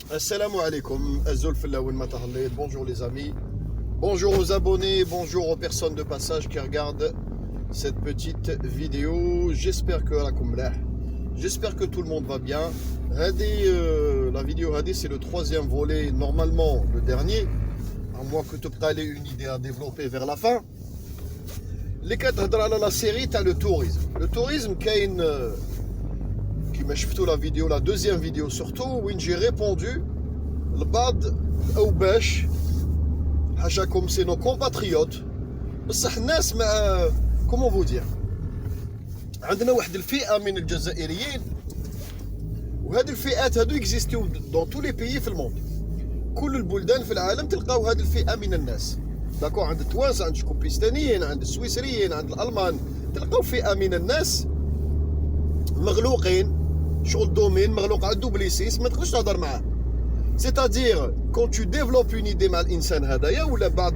Assalamu alaikum, Azul Fillaouen Matahalid, bonjour les amis, bonjour aux abonnés, bonjour aux personnes de passage qui regardent cette petite vidéo. J'espère que tout le monde va bien. La vidéo Hadi, c'est le troisième volet, normalement le dernier, à moins que tu aies une idée à développer vers la fin. Les quatre dans la série, tu as le tourisme. Le tourisme, qui m'a شفتوا la vidéo, la deuxième vidéo surtout, où j'ai répondu البعض او باش حاشاكم سي نو كومباتريوت بصح الناس ما كومون فو دير. عندنا واحد الفئه من الجزائريين وهذه الفئات هادو اكزيستيو دون تو لي بيي في الموند. كل البلدان في العالم تلقاو هذه الفئه من الناس. داكو عند التوانسه، عند الشكوبيستانيين، عند السويسريين، عند الالمان، تلقاو فئه من الناس مغلوقين شغل دومين مغلوق على الدوبليسيس ما تقدرش تهضر معاه. C'est-à-dire, quand tu développes une idée مع الإنسان هذايا ولا بعض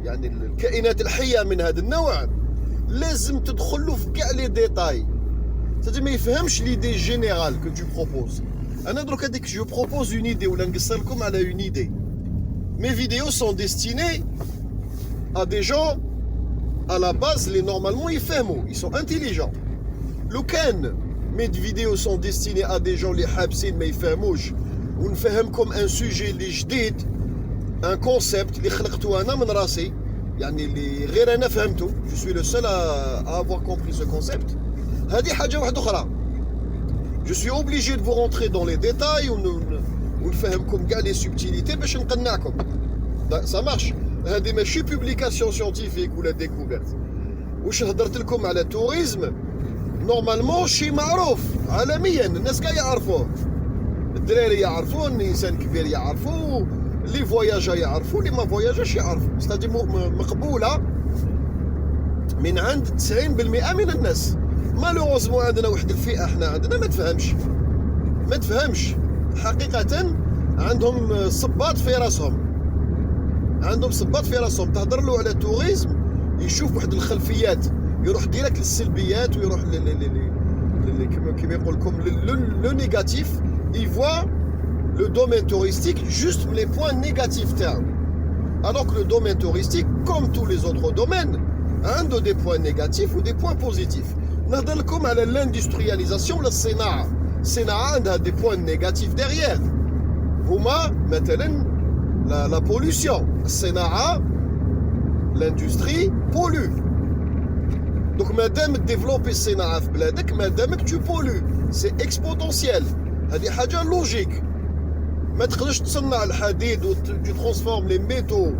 يعني الكائنات الحية من هذا النوع، لازم تدخل له في كاع لي ديتاي. C'est-à-dire ما يفهمش l'idée générale que tu proposes. أنا دروك هذيك جو بروبوز une idée ولا نقصر لكم على une idée. Mes vidéos sont destinées à des gens à la base les normalement يفهموا, ils sont intelligents. لو كان mes vidéos sont destinées à des gens اللي حابسين ما يفهموش ونفهمكم ان سوجي اللي جديد، ان كونسيبت اللي خلقته انا من راسي، يعني اللي غير انا فهمته، جو سوي لو سول ا افوار كومبري سو كونسيبت. هذه حاجه واحده اخرى، جو سوي اوبليجي دو فو رونتري دون لي ديتاي ونفهمكم كاع لي سوبتيليتي باش نقنعكم. سا مارش. هذه ماشي بوبليكاسيون سيانتيفيك ولا ديكوفيرت. واش هضرت لكم على توريزم نورمالمون شي معروف عالميا، الناس كاع يعرفوه، الدراري يعرفوه، الانسان كبير يعرفوه، لي فواياجا يعرفوه، لي ما فواياجاش يعرفوه. ستادي مقبوله من عند 90% من الناس. مالوغوزمون عندنا واحد الفئه احنا عندنا ما تفهمش حقيقه. عندهم صباط في راسهم، تهضر له على توريزم يشوف واحد الخلفيات، يروح ديريكت للسلبيات ويروح كما يقول لكم لو نيجاتيف. Il voit le domaine touristique juste les points négatifs تاعو. Alors que le domaine touristique, comme tous les autres domaines, a des points négatifs ou des points positifs. نهضر لكم على l'industrialisation ولا الصناعة. الصناعة عندها des points négatifs derrière. هما مثلا la pollution. الصناعة l'industrie pollue. Donc مادام تديفلوبي الصناعة في بلادك مادامك tu pollues. C'est exponentiel. هذه حاجة لوجيك. ما تقدرش تصنع الحديد و tu transformes les métaux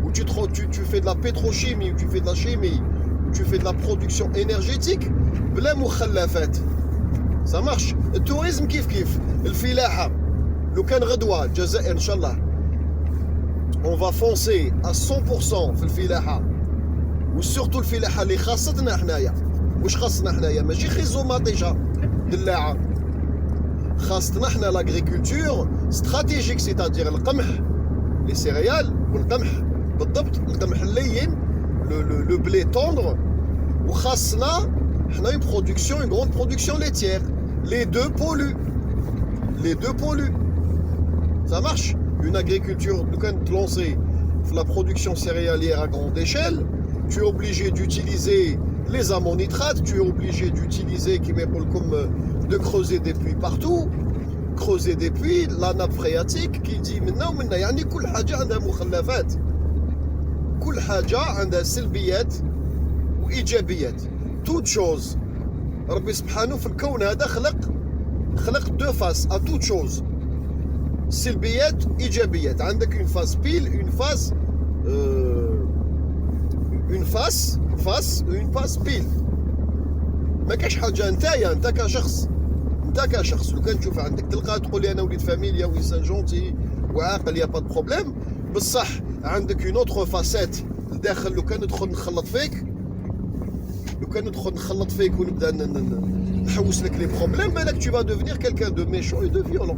ou tu fais de la pétrochimie ou tu fais de la chimie ou tu fais de la production énergétique بلا مخلفات. ça marche. التوريزم كيف الفلاحة. لو كان غدوة الجزائر إن شاء الله on va foncer à 100% في الفلاحة، وسورتو الفلاحة اللي خاصتنا حنايا. واش خاصنا حنايا؟ ماشي خيزوماطيجة دلاعة، خاصتنا حنا لاغريكولتور ستراتيجيك، سيتادير القمح، لي سيريال والقمح بالضبط، القمح اللين لو بلي توندر، وخاصنا حنا اون برودكسيون اون غروند برودكسيون ليتيير. لي دو بولو ça marche. Une agriculture لو كان تلونسي في la production céréalière à grande échelle, tu es obligé d'utiliser les ammonitrates, tu es obligé d'utiliser de creuser des puits partout, creuser des puits, la nappe phréatique qui dit maintenant يعني كل حاجة عندها مخلفات، كل حاجة عندها سلبيات وإيجابيات. toute chose ربي سبحانه في الكون هذا خلق deux faces à toute chose، سلبيات إيجابيات. عندك une face pile, une face pile. ما كاش حاجه انت كشخص لو كان تشوف عندك تلقى تقول لي انا وليد فاميليا وانسان جونتي وعاقل، يا با دو بروبليم. بصح عندك اون اوتر فاسيت لداخل. لو كان ندخل نخلط فيك ونبدا نحوس لك لي بروبليم، بالك tu vas devenir quelqu'un de méchant et de violent.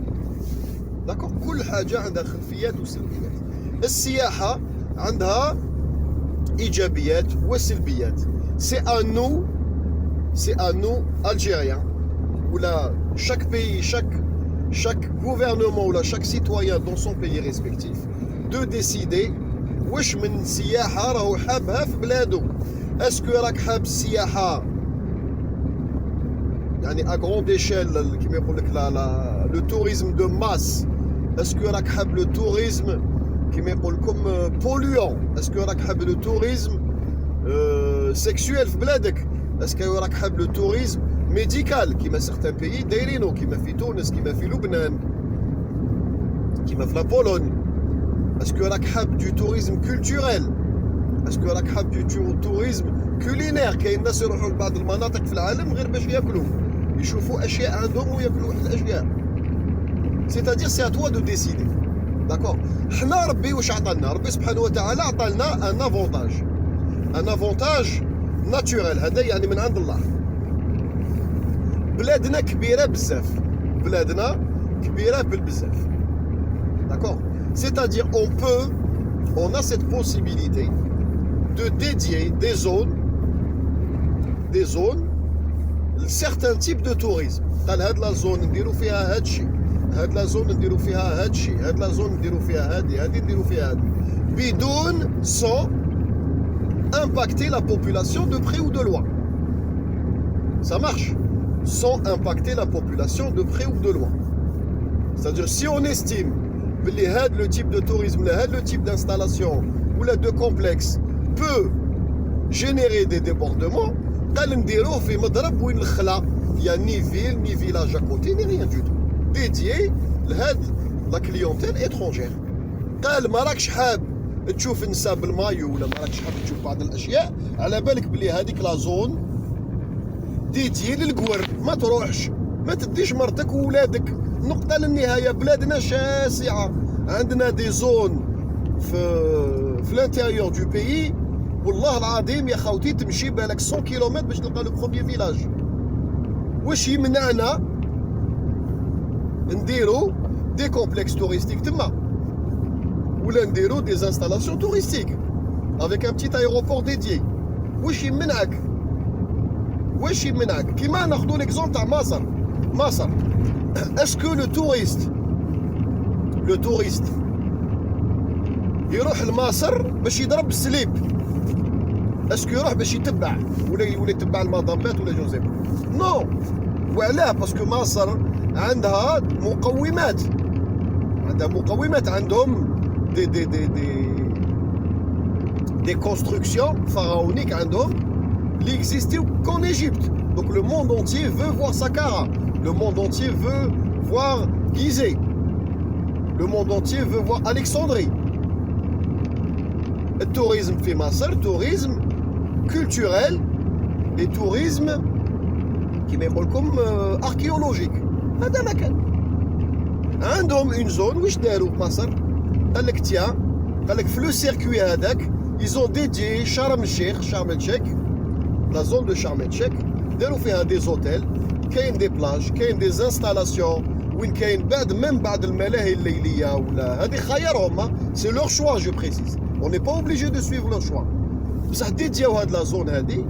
داكور. كل حاجه عندها خلفيات وسلبيات. السياحه عندها إيجابيات وسلبيات. C'est à nous Algériens, ou là chaque pays, chaque gouvernement ou chaque citoyen dans son pays respectif de décider واش من سياحة راهو حابها في بلادو. اسكو راك حاب السياحة يعني à grande échelle كيما يقول لك le tourisme de masse. اسكو راك حاب le tourisme كيما يقول لكم polluant. اسكو راك حاب le tourisme sexuel في بلادك. اسكو راك حاب le tourisme médical كيما certains pays دايرينو كيما في تونس كيما في لبنان كيما في لابولون. Est-ce que راك حاب du tourisme culturel? Est-ce que راك حاب du tourisme culinaire؟ كاين ناس يروحوا لبعض المناطق في العالم غير باش ياكلوا يشوفوا اشياء عندهم وياكلوا واحد الاشياء. C'est-à-dire c'est à toi de décider. D'accord. حنا ربي واش عطانا؟ ربي سبحانه وتعالى عطانا un avantage naturel. هذا يعني من عند الله. بلادنا كبيرة بزاف. بلادنا كبيرة بالبزاف. D'accord. C'est-à-dire on a cette possibilité de dédier des zones certains types de tourisme. قال هاد لا زون نديرو فيها هاد الشيء، هاد لا زون نديرو فيها هاد الشيء، هاد لا زون نديرو فيها هادي نديرو فيها هادي، بدون sans impacter la population de près ou de loin. Ça marche sans impacter la population de près ou de loin. C'est-à-dire si on estime اللي هاد لو تيب دو توريزم ولا هاد لو تيب دانستالاسيون ولا دو كومبلكس بو جينيري دي ديبوردمون قال نديروه في مضرب وين الخلا يا ني فيل ني فيلاج اكوتي ني ريان دو تو ديديي لهاد لا كليونتيل اترونجير. قال ما راكش حاب تشوف نساء بالمايو ولا ما راكش حاب تشوف بعض الاشياء على بالك بلي هذيك لا زون ديديي للقور ما تروحش ما تديش مرتك وولادك. نقطة للنهاية بلادنا شاسعة عندنا دي زون في الانتيريور دو بيي والله العظيم يا خوتي تمشي بالك 100 كيلومتر باش تلقى لو بروميير فيلاج. واش يمنعنا نديرو دي كومبلكس توريستيك تما ولا نديرو دي انستالاسيون توريستيك افيك ان بتيت ايروبور ديديي؟ واش يمنعك؟ واش يمنعك؟ كيما ناخدو ليكزومبل تاع مصر. Est-ce que le touriste يروح لمصر باش يضرب بالسليب؟ اسكو يروح باش يتبع ولا يتبع المضبات ولا جوزيف؟ نو. وعلاه؟ باسكو مصر عندها مقومات عندهم دي كونستركسيون pharaoniques عندهم اللي اكزيستيو كون ايجيبت. Donc le monde entier veut voir Saqqara. Le monde entier veut voir Gizeh. Le monde entier veut voir Alexandrie. Le tourisme في مصر tourisme culturel et tourisme كيما يقول لكم archéologique. هذا ما كان. عندهم une zone واش داروا في مصر؟ قال لك قال لك في لو سيركوي هذاك ils ont dédié شرم الشيخ la zone de Sharm el-Sheikh داروا فيها des hôtels كاين دي بلاج كاين دي انستالاسيون وين كاين بعد الملاهي الليليه ولا هذه خيارهم. سي لور شوا جو بريسيز اون ني با اوبليجي دو سويفر لور شوا بصح ديدياو هاد لا زون هادي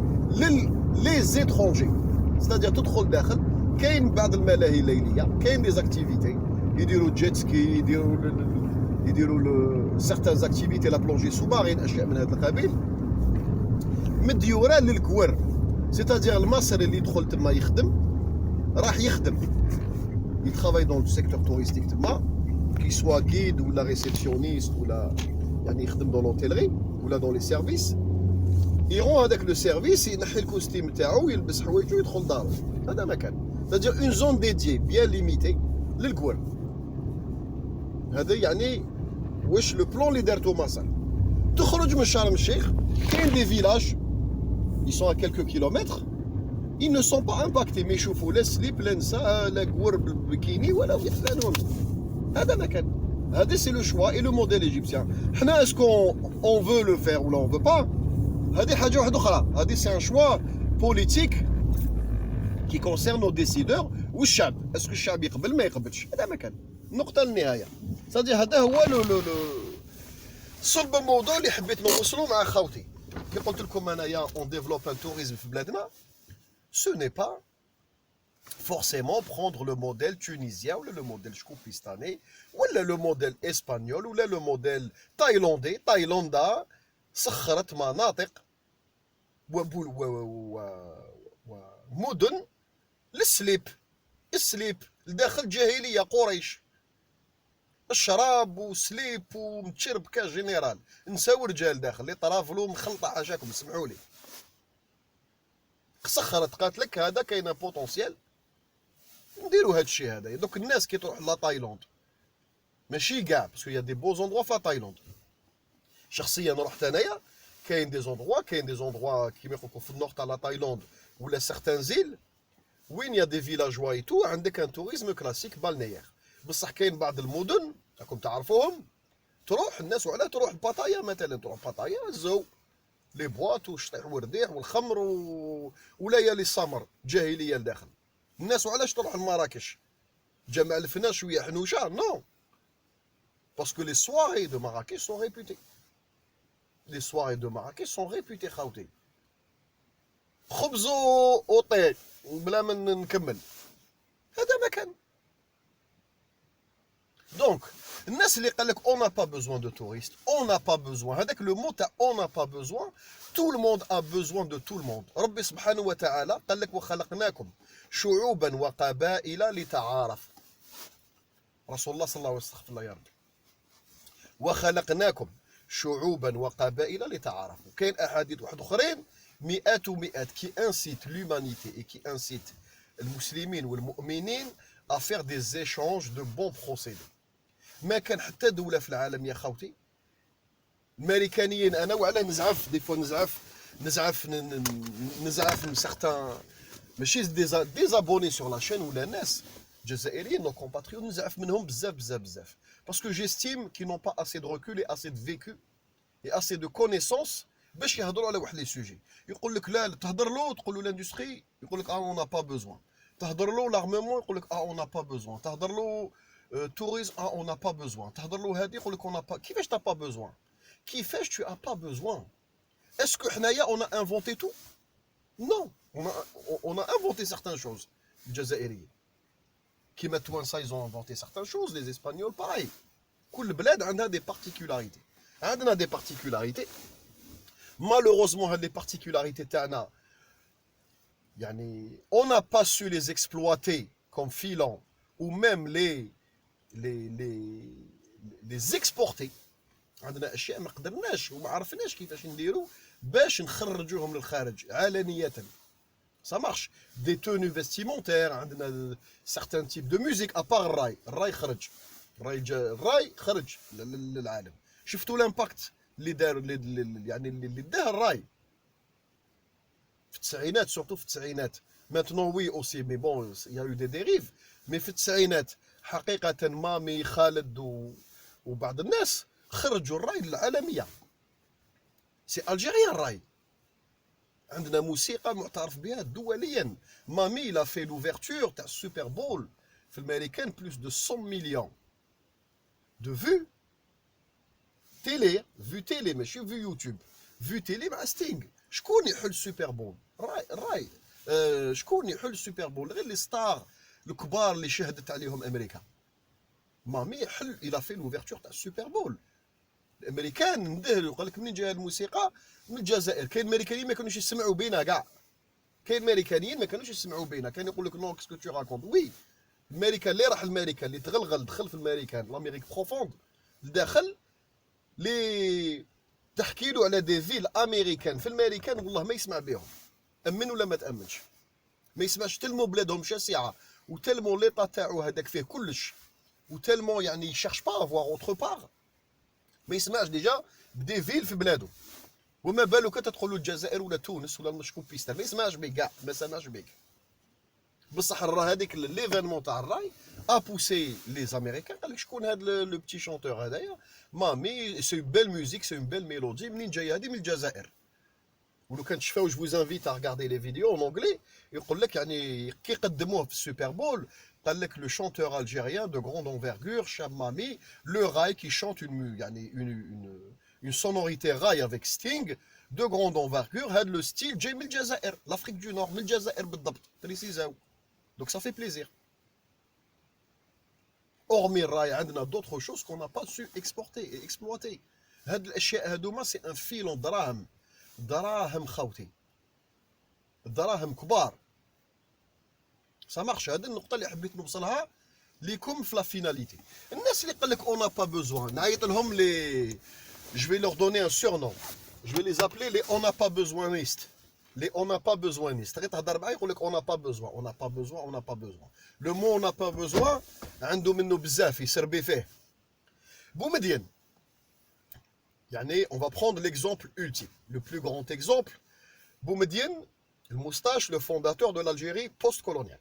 لي زيترونجي. ستادير تدخل داخل كاين بعض الملاهي الليليه كاين دي زاكتيفيتي يديروا جيت سكي يديروا سيغتان اكتيفيتي لا بلونجي سو مارين اشياء من هذا القبيل مديوره للكور. سيتادير المصري اللي يدخل تما يخدم راح يخدم il travaille dans le secteur touristique تما qu'il soit guide ou la réceptionniste ou la يعني يخدم dans l'hôtellerie ou là dans les services يرون هذاك لو سيرفيس ينحي الكوستيم تاعو ويلبس حوايجو ويدخل دارو. هذا مكان c'est-à-dire une zone dédiée bien limitée للكور. هذا يعني واش لو بلان اللي دارتو مصر. تخرج من شرم الشيخ كاين دي فيلاج ils sont à quelques kilomètres ils ne sont pas impactés mais يشوفوا لا سليب لا نساء لا كور بالبكيني ولا يحلانهم. هذا مكان هذا سي لو شوا اي لو موديل ايجيبسيان. حنا اسكو اون فو لو فير ولا اون فو با هذه حاجه واحده اخرى. هذه سي ان شوا بوليتيك كي كونسيرن نو ديسيدور والشعب. اسكو الشعب يقبل ما يقبلش؟ هذا مكان نقطه للنهايه. صدي هذا هو لو صلب الموضوع اللي حبيت نوصلو مع خوتي. كي قلت لكم انايا اون ديفلوب ان توريزم في بلادنا سو ني با forcément prendre le modèle tunisien ou le modèle chkoupistanais ou le modèle espagnol ou le modèle thaïlandais, Thaïlanda, سخرت مناطق ومدن للسليب السليب لداخل جاهلية قريش الشراب وسليب ومتشربكة جينيرال نساو رجال داخل اللي طرافلو مخلطة حاشاكم سمحوا لي سخرت قالت لك هذا كاين بوتونسيال نديرو هاد الشيء هذايا دوك الناس كي تروح لا تايلاند ماشي كاع باسكو يا دي بو زوندروا في تايلاند شخصيا رحت انايا كاين دي زوندروا كيما يقولوا في النورت تاع لا تايلاند ولا سيغتان زيل وين يا دي فيلاجوا اي تو عندك ان توريزم كلاسيك بالنيير بصح كاين بعض المدن راكم تعرفوهم تروح الناس وعلاه تروح لباتايا مثلا تروح باتايا الزو لي بواط والشطيح والرديح والخمر وليالي السمر جاهليه لداخل الناس وعلاش تروح لمراكش جمع الفنا شويه حنوشه نو باسكو لي سواري دو مراكش سون ريبوتي لي سواري دو مراكش سون ريبوتي خاوتي خبز وطيب بلا ما نكمل هذا ما كان دونك الناس اللي قال لك اون n'a pas besoin de touristes on n'a pas besoin هذاك لو مو تاع on n'a pas besoin tout le monde a besoin de tout le monde ربي سبحانه وتعالى قال لك وخلقناكم شعوبا وقبائل لتعارف رسول الله صلى الله عليه وسلم استغفر الله يا ربي وخلقناكم شعوبا وقبائل لتعارفوا كاين احاديث واحد اخرين مئات ومئات كي انسيت لومانيتي اي كي انسيت المسلمين والمؤمنين à faire des échanges de bons procédés ما كان حتى دوله في العالم يا خوتي الامريكانيين انا وعلى نزعف دي فوا نزعف من سيغتان ماشي ديزابوني سور لا شين ولا ناس جزائريين نو كومباتريوت نزعف منهم بزاف باسكو جيستيم كي نون با اسي دو ريكول اي اسي دو فيكو اي اسي دو كونيسونس باش يهضروا على واحد لي سوجي يقول لك لا تهضر له تقول له لاندستري يقول لك اون نا با بوزوان تهضر له لارممون يقول لك اون نا با بوزوان تهضر له tourisme, ah, on n'a pas besoin. Qui fait pas besoin? Qui fait tu as pas besoin? Est-ce que on a inventé tout? Non, on a inventé certaines choses. Les Jazairi, qui maintenant ça ils ont inventé certaines choses. Les Espagnols, pareil. Tout bled a des particularités. On a des particularités. Malheureusement, les particularités تاعنا, on n'a pas su les exploiter comme filants ou même les exporter عندنا اشياء ما قدرناش وما عرفناش كيفاش نديروا باش نخرجوهم للخارج علنيه ça marche des tenues vestimentaires عندنا certains types de musique à part الراي خرج الراي خرج للعالم شفتوا الامباكت اللي دار اللي داه الراي في التسعينات سورتو في التسعينات maintenant oui aussi mais bon il y a eu des dérives mais في التسعينات حقيقة مامي خالد وبعض الناس خرجوا الراي للعالمية سي الجيريا الراي عندنا موسيقى معترف بها دوليا مامي لا في لوفرتور تاع السوبر بول في الامريكان بلوس دو 100 مليون دو فيو تيلي ماشي فيو يوتيوب فيو تيلي مع ستينغ شكون يحل السوبر بول الراي شكون يحل السوبر بول غير لي ستار الكبار اللي شهدت عليهم امريكا مامي حل الى في لوفرتور تاع السوبر بول الامريكان ندهلوا قال لك منين جايه الموسيقى من الجزائر كاين امريكانيين ما كانوش يسمعوا بينا كاع كاين امريكانيين ما كانوش يسمعوا بينا كان يقول لك نو كسكو تو راكونت وي الامريكان اللي راح الامريكان اللي تغلغل دخل في الامريكان لامريك بروفوند لداخل اللي تحكي له على دي فيل امريكان في الامريكان والله ما يسمع بهم امن ولا ما تامنش ما يسمعش تلمو بلادهم شاسعه وتلمو ليطا تاعو هذاك فيه كلش وتلمو يشيرش با افوار اوتر بار ما يسمعش ديجا بدي فيل في بلادو وما بالك تدخلوا الجزائر ولا تونس ولا المشكوبيستان ما يسمعش بك كاع ما سمعش بك بصح هذيك ليفينمون تاع الراي ابوسي لي زاميريكان قال لك شكون هذا لو بتي شونتور هذايا مامي سي بيل ميوزيك سي بيل ميلودي منين جايه هذه من الجزائر ولو كان تشفاو جو vous invite à regarder les vidéos en anglais يقول لك كي قدموه في السوبر بول قال لك le chanteur algérien de grande envergure Cham Mami le rail qui chante une sonorité rail avec Sting de grande envergure هذا le style جاي من الجزائر l'Afrique du Nord من الجزائر بالضبط بريسيزاو Donc ça fait plaisir. Hormis Rail, on a d'autres choses qu'on n'a pas su exporter et exploiter. C'est un filon draham. Draham khawti. Draham kbar. Ça marche. هذه النقطة اللي حبيت نوصلها لكم في la finalité. الناس اللي قال لك on n'a pas besoin. نعيط لهم les. Je vais leur donner un surnom. Je vais les appeler les on n'a pas besoinistes. Les on n'a pas besoinistes. On n'a pas besoin, on n'a pas besoin, on n'a pas besoin. Le mot on n'a pas besoin, عنده منه بزاف يسربي فيه. بومدين. يعني on va prendre l'exemple ultime, le plus grand exemple. Boumediene, le moustache, le fondateur de l'Algérie post-coloniale.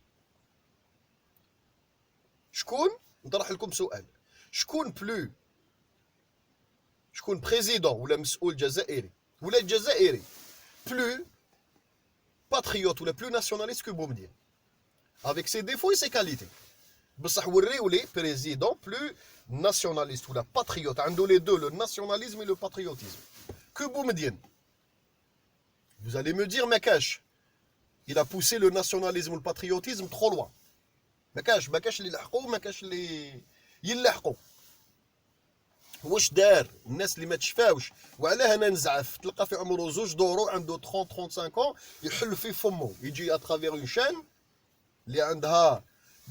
شكون؟ نطرح لكم سؤال. شكون président ولا مسؤول جزائري ولا الجزائري plus patriote ou le plus nationaliste que Boumediene, avec ses défauts et ses qualités. بصح وريو لي président plus nationaliste ou la patriote, عنده les deux, le nationalisme et le patriotisme, que Boumediene. Vous allez me dire Makash, il a poussé le nationalisme ou le patriotisme trop loin. Makash اللي لحقوا Makash اللي يلحقوا. واش دار الناس اللي ما تشفاوش وعلاه انا نزعف تلقى في عمره زوج دورو عنده 30 35 يحل في فمه يجي اترافير اون شان اللي عندها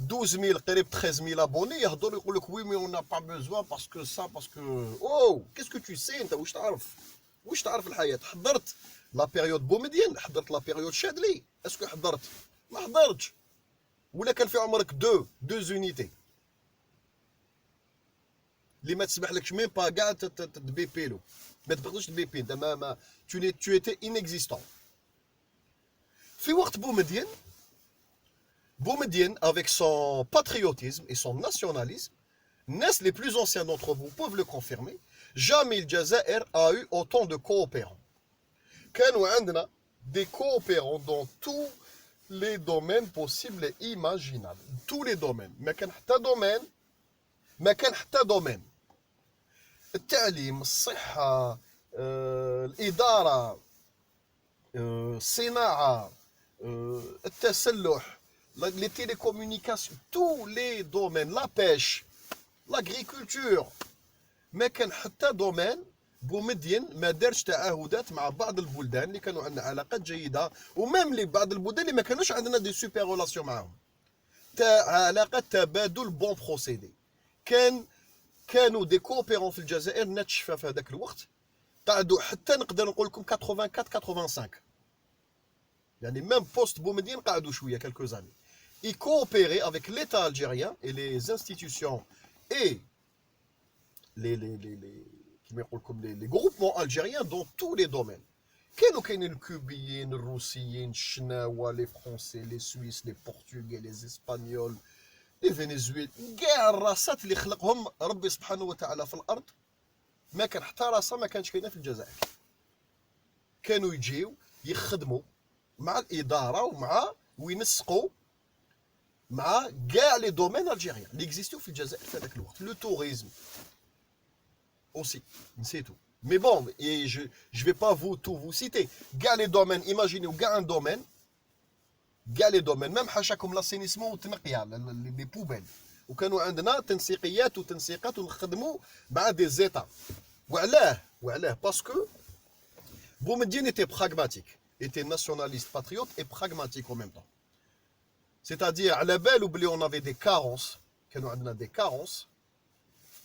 12000 قريب 13000 ابوني يهضر يقول لك وي مي اون نا با بيزوان باسكو سا باسكو او كيسكو تو سي انت واش تعرف الحياه. حضرت لا بيريود بومدين، حضرت لا بيريود شادلي، اسكو حضرت؟ ما حضرتش. ولا كان في عمرك دو زونيتي اللي ما تسمح لكش ميم با كاع تبيبيلو، ما تقدرش تبيبي انت ما tu étais inexistant. في وقت Boumediene avec son patriotisme et son nationalisme, les plus anciens d'entre vous peuvent le confirmer, jamais le Jazair a eu autant de coopérants. كانوا عندنا des coopérants dans tous les domaines possibles et imaginables. Tous les domaines. ما كان حتى domaine. التعليم، الصحة، الإدارة، الصناعة، التسلح، les télécommunications, tous les domaines, la pêche, l'agriculture. ما كان حتى domaine بومدين ما دارش تعهدات مع بعض البلدان اللي كانوا عندنا علاقات جيدة، ومام اللي بعض البلدان اللي ما كانوش عندنا دي سوبر ريلاسيون معاهم. علاقات تبادل بون بروسيدي. كانوا دي كوبيرون في الجزائر نتشفى في هذاك الوقت، قعدوا حتى نقدر نقول لكم 84 85. يعني ميم بوست بومدين قعدوا شويه quelques années. Ils coopéraient avec l'État algérien et les institutions et les groupements algériens dans tous les domaines. كانوا كاينين الكوبيين، الروسيين، الشناوة، les français, les suisses, les portugais, les espagnols, les vénézuéliens، كاع الراسات اللي خلقهم ربي سبحانه وتعالى في الارض ما كان حتى راسه ما كانش كاينه في الجزائر. كانوا يجيو يخدموا مع الاداره ومع وينسقوا مع كاع لي دومين الجيريان اللي اكزيستيو في الجزائر في هذاك الوقت. لو توريزم aussi, c'est tout. Mais bon, et je vais pas vous citer. Gars les domaines, imaginez, gars un domaine, même حاشاكم l'assainissement والتنقية les poubelles. وكانوا عندنا تنسيقيات وتنسيقات ونخدموا مع des états. وعلاه parce que Boumediene était pragmatique, était nationaliste, patriote et pragmatique en même temps. C'est-à-dire على بالو بلي on avait des carences, كانوا عندنا des carences.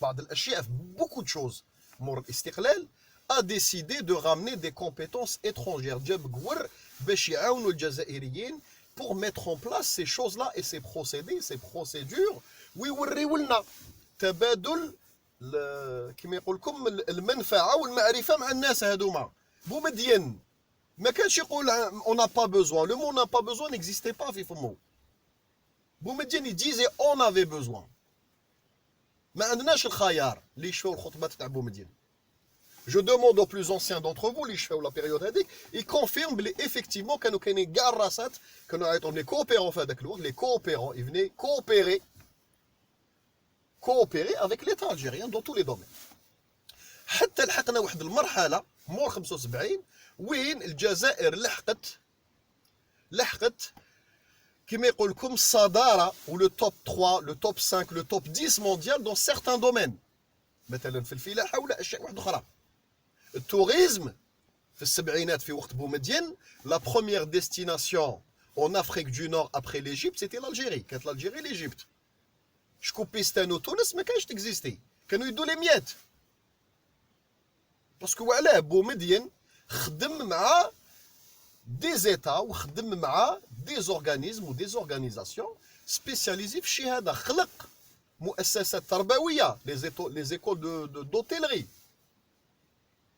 بعض الاشياء beaucoup de choses مور الاستقلال a décidé de ramener des compétences étrangères جاب قور باش يعاونوا الجزائريين pour mettre en place ces choses là et ces procédés ces procédures ويوريو لنا تبادل كما يقول لكم المنفعه والمعرفه مع الناس هذوما. بومدين ما كانش يقول on n'a pas besoin, le mot on n'a pas besoin n'existait pas في فمو. بومدين il disait on avait besoin. ما عندناش الخيار اللي يشفاو الخطبات تاع بومدين. Je demande aux plus anciens d'entre vous اللي يشفاو لا بيريود هذيك ils confirment بلي effectivement كانوا كاينين كاع الراسات كانوا عيطهم لي كوبيرون في هذاك الوقت. لي كوبيرون ils venaient coopérer avec l'État algérien dans tous les domaines. حتى لحقنا واحد المرحله مور 75 وين الجزائر لحقت كما يقول لكم الصدارة ou le top 3 le top 5 le top 10 mondial dans certains domaines مثلا في الفلاحة ولا أشياء واحدة أخرى. التوريزم في السبعينات في وقت بومدين la première destination en Afrique du Nord après l'Égypte c'était l'Algérie. كانت l'Algérie l'Égypte. شكوبيستان وتونس ما كانش تكزيستي كانوا يدوا لي ميات باسكو وعلاه بومدين خدم مع دي زيتا وخدم مع دي زورغانيزم ودي زورغانيزاسيون سبيسياليزي في الشيء هذا. خلق مؤسسات تربويه لي زيكول دوتيلري.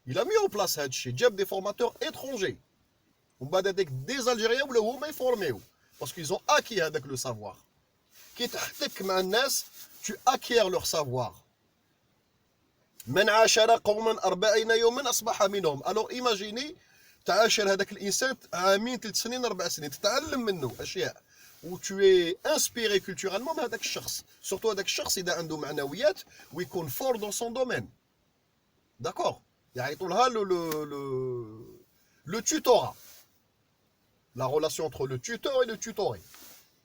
Il a mis en place هذا الشيء. جاب دي فورماتور étrangers ومن بعد هذاك دي الجيريان ولاو هما يفورميو باسكو ils ont acquis هذاك لو سافوار. كي تحتك مع الناس tu acquiers leur savoir. من عاشر قوما 40 يوما اصبح منهم. alors imaginez تعاشر هذاك الانسان عامين 3 سنين 4 سنين تتعلم منه اشياء و tu es inspiré culturellement من هذاك الشخص. surtout هذاك الشخص اذا عنده معنويات ويكون fort dans son domaine. d'accord يعيطوا لها le tutorat. la relation entre le tuteur et le tutoré.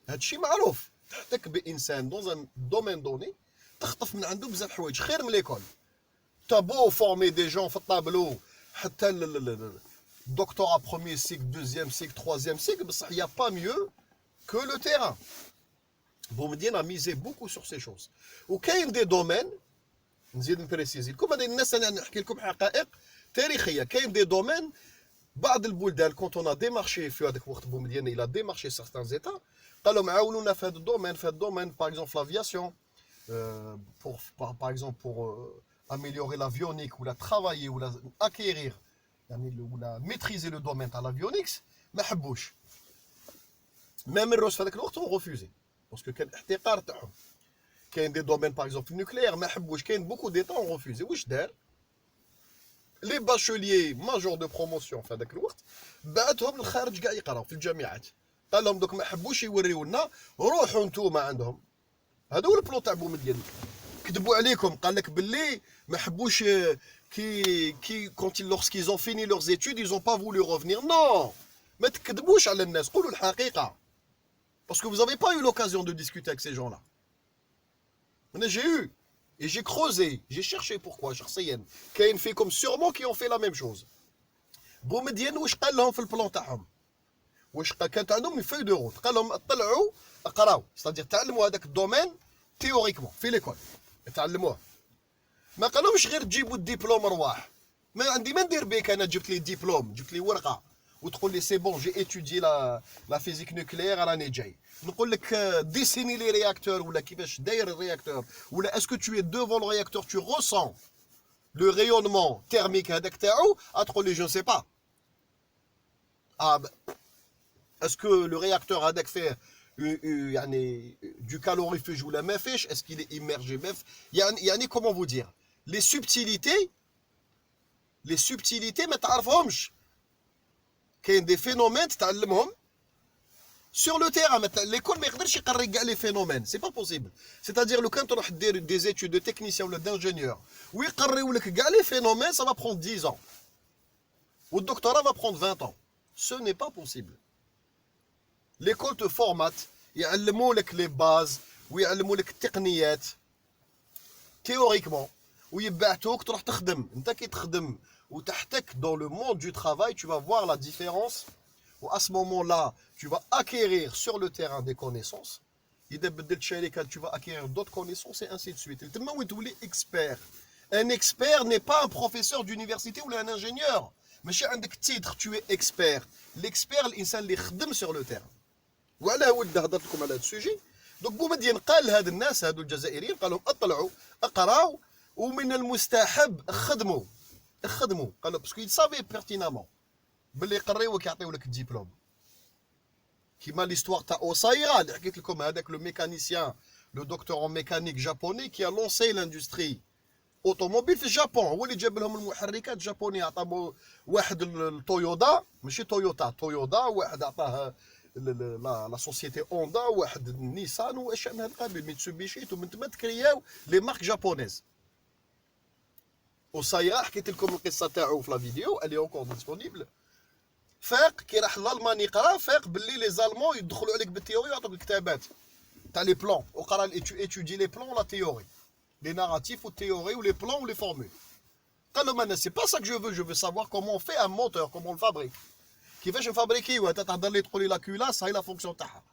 هذا الشيء معروف. تحتك بانسان dans un domaine donné تخطف من عنده بزاف حوايج خير من ليكول. t'as beau former des gens في الطابلو حتى doctorat premier cycle, deuxième cycle, troisième cycle, il n'y a pas mieux que le terrain. Boumediene a misé beaucoup sur ces choses. Ou qu'il y a des domaines, نزيد نبريسيزي لكم هذه الناس انا نحكي لكم حقائق تاريخيه. كاين دي دومين بعض البلدان كونت اون ديمارشي في هذاك الوقت بومدين الى ديمارشي سيغتان زيتا قال لهم عاونونا في هذا الدومين باغ اكزومبل لافياسيون باغ اكزومبل بور améliorer l'avionique ou la travailler ou la acquérir يعني ولا ميتريزي لو دومين تاع لافيونيكس ما حبوش. ميم الروس في هذاك الوقت هو غوفوزي باسكو كان احتقار تاعهم. كاين دي دومين باغ اكزومبل في النوكليير ما حبوش. كاين بوكو ديتا اون غوفوزي. واش دار لي باشوليي ماجور دو بروموسيون في هذاك الوقت بعثهم للخارج كاع يقراو في الجامعات. قال لهم دوك ما حبوش يوريو لنا روحوا نتوما عندهم. هذا هو البلون تاع بومدين. كذبوا عليكم قال لك باللي ما حبوش qui quand lorsqu'ils ont fini leurs études ils ont pas voulu revenir. non ما تكذبوش على الناس قولوا الحقيقه parce que vous avez pas eu l'occasion de discuter avec ces gens là. انا j'ai eu et j'ai creusé j'ai cherché pourquoi شخصيا كاين فيكم sûrement qui ont fait la même chose. بومدين واش قال لهم في البلان تاعهم واش كانت عندهم فاي دو روت قال لهم اطلعوا اقراو c'est-à-dire تعلموا هذاك الدومين تيوريكمون في ليكول تعلموه. ما قالهمش غير تجيبوا الدبلوم رواح. ما عندي ما ندير بك انا جبت لي دبلوم جبت لي ورقه وتقول لي سي بون جي ايتودي لا فيزيك نوكليير راني جاي نقول لك ديسيني لي رياكتور ولا كيفاش داير الرياكتور ولا اسكو تو اي دوفون لو رياكتور تو روسون لو ريونمون تيرميك هذاك تاعو تقول لي جو سي با. اسكو لو رياكتور هذاك فيه يعني du calorifugé ولا ما فيش est-ce qu'il est immergé ما يعني comment vous dire les subtilités ما تعرفهمش. كاين دي فينومين تتعلمهم sur le terrain. ليكول ما يقدرش يقري كاع لي فينومين سي با بوسيبل. c'est-à-dire لو كان تروح دير دي زيتود دو تكنيسيان ولا دانجينيور ويقريو لك كاع لي فينومين ça va prendre 10 ans والدكتوراه va prendre 20 ans. ce n'est pas possible. ليكول تو فورمات يعلموا لك لي باز ويعلموا لك التقنيات تيوريكمون ويبعثوك تروح تخدم. انت كي تخدم وتحتك dans le monde du travail tu vas voir la différence و à ce moment là tu vas acquérir sur le terrain des connaissances. اذا بدلت شركه tu vas acquérir d'autres connaissances et ainsi de suite. تما وين تولي expert. un expert n'est pas un professeur d'université ou un ingénieur. ماشي عندك تيتر tu es expert. l'expert الانسان اللي يخدم sur le terrain. وعلى ود هضرت لكم على هذا السوجي. دونك بومدين قال لهاد الناس هادو الجزائريين قال لهم اطلعوا اقراو ومن المستحب خدموا قال لهم باسكو يسافي بيرتينامون باللي يقريوك يعطيو لك الدبلوم. كيما ليستوار تاع اوسايرا اللي حكيت لكم هذاك لو ميكانيسيان لو دكتور ان ميكانيك جابوني كي لونسي لاندستري اوتوموبيل في الجابون. هو اللي جاب لهم المحركات الجابونيه. عطاو واحد التويوتا ماشي تويوتا واحد عطاه لا سوسيتي اوندا واحد نيسان واشياء من هذا القبيل ميتسوبيشي ومن تما تكرياو لي مارك جابونيز. وصايره حكيت لكم القصه تاعو في لا فيديو اللي اونكور ديسپونيبل. فاق كي راح لالماني يقرا فاق باللي لي زالمون يدخلوا عليك بالتيوري ويعطوك الكتابات تاع لي بلون وقرا étudie لي بلون لا تيوري لي ناراتيف والتيوري ولي بلون ولي فورمول. قال لهم انا سي با سا كو جو فو سافوار كومون في ان موتور كومون فابريك كيفاش نفابريكيو. انت تهضر لي تقول لي لا كولاس هاي لا فونكسيون تاعها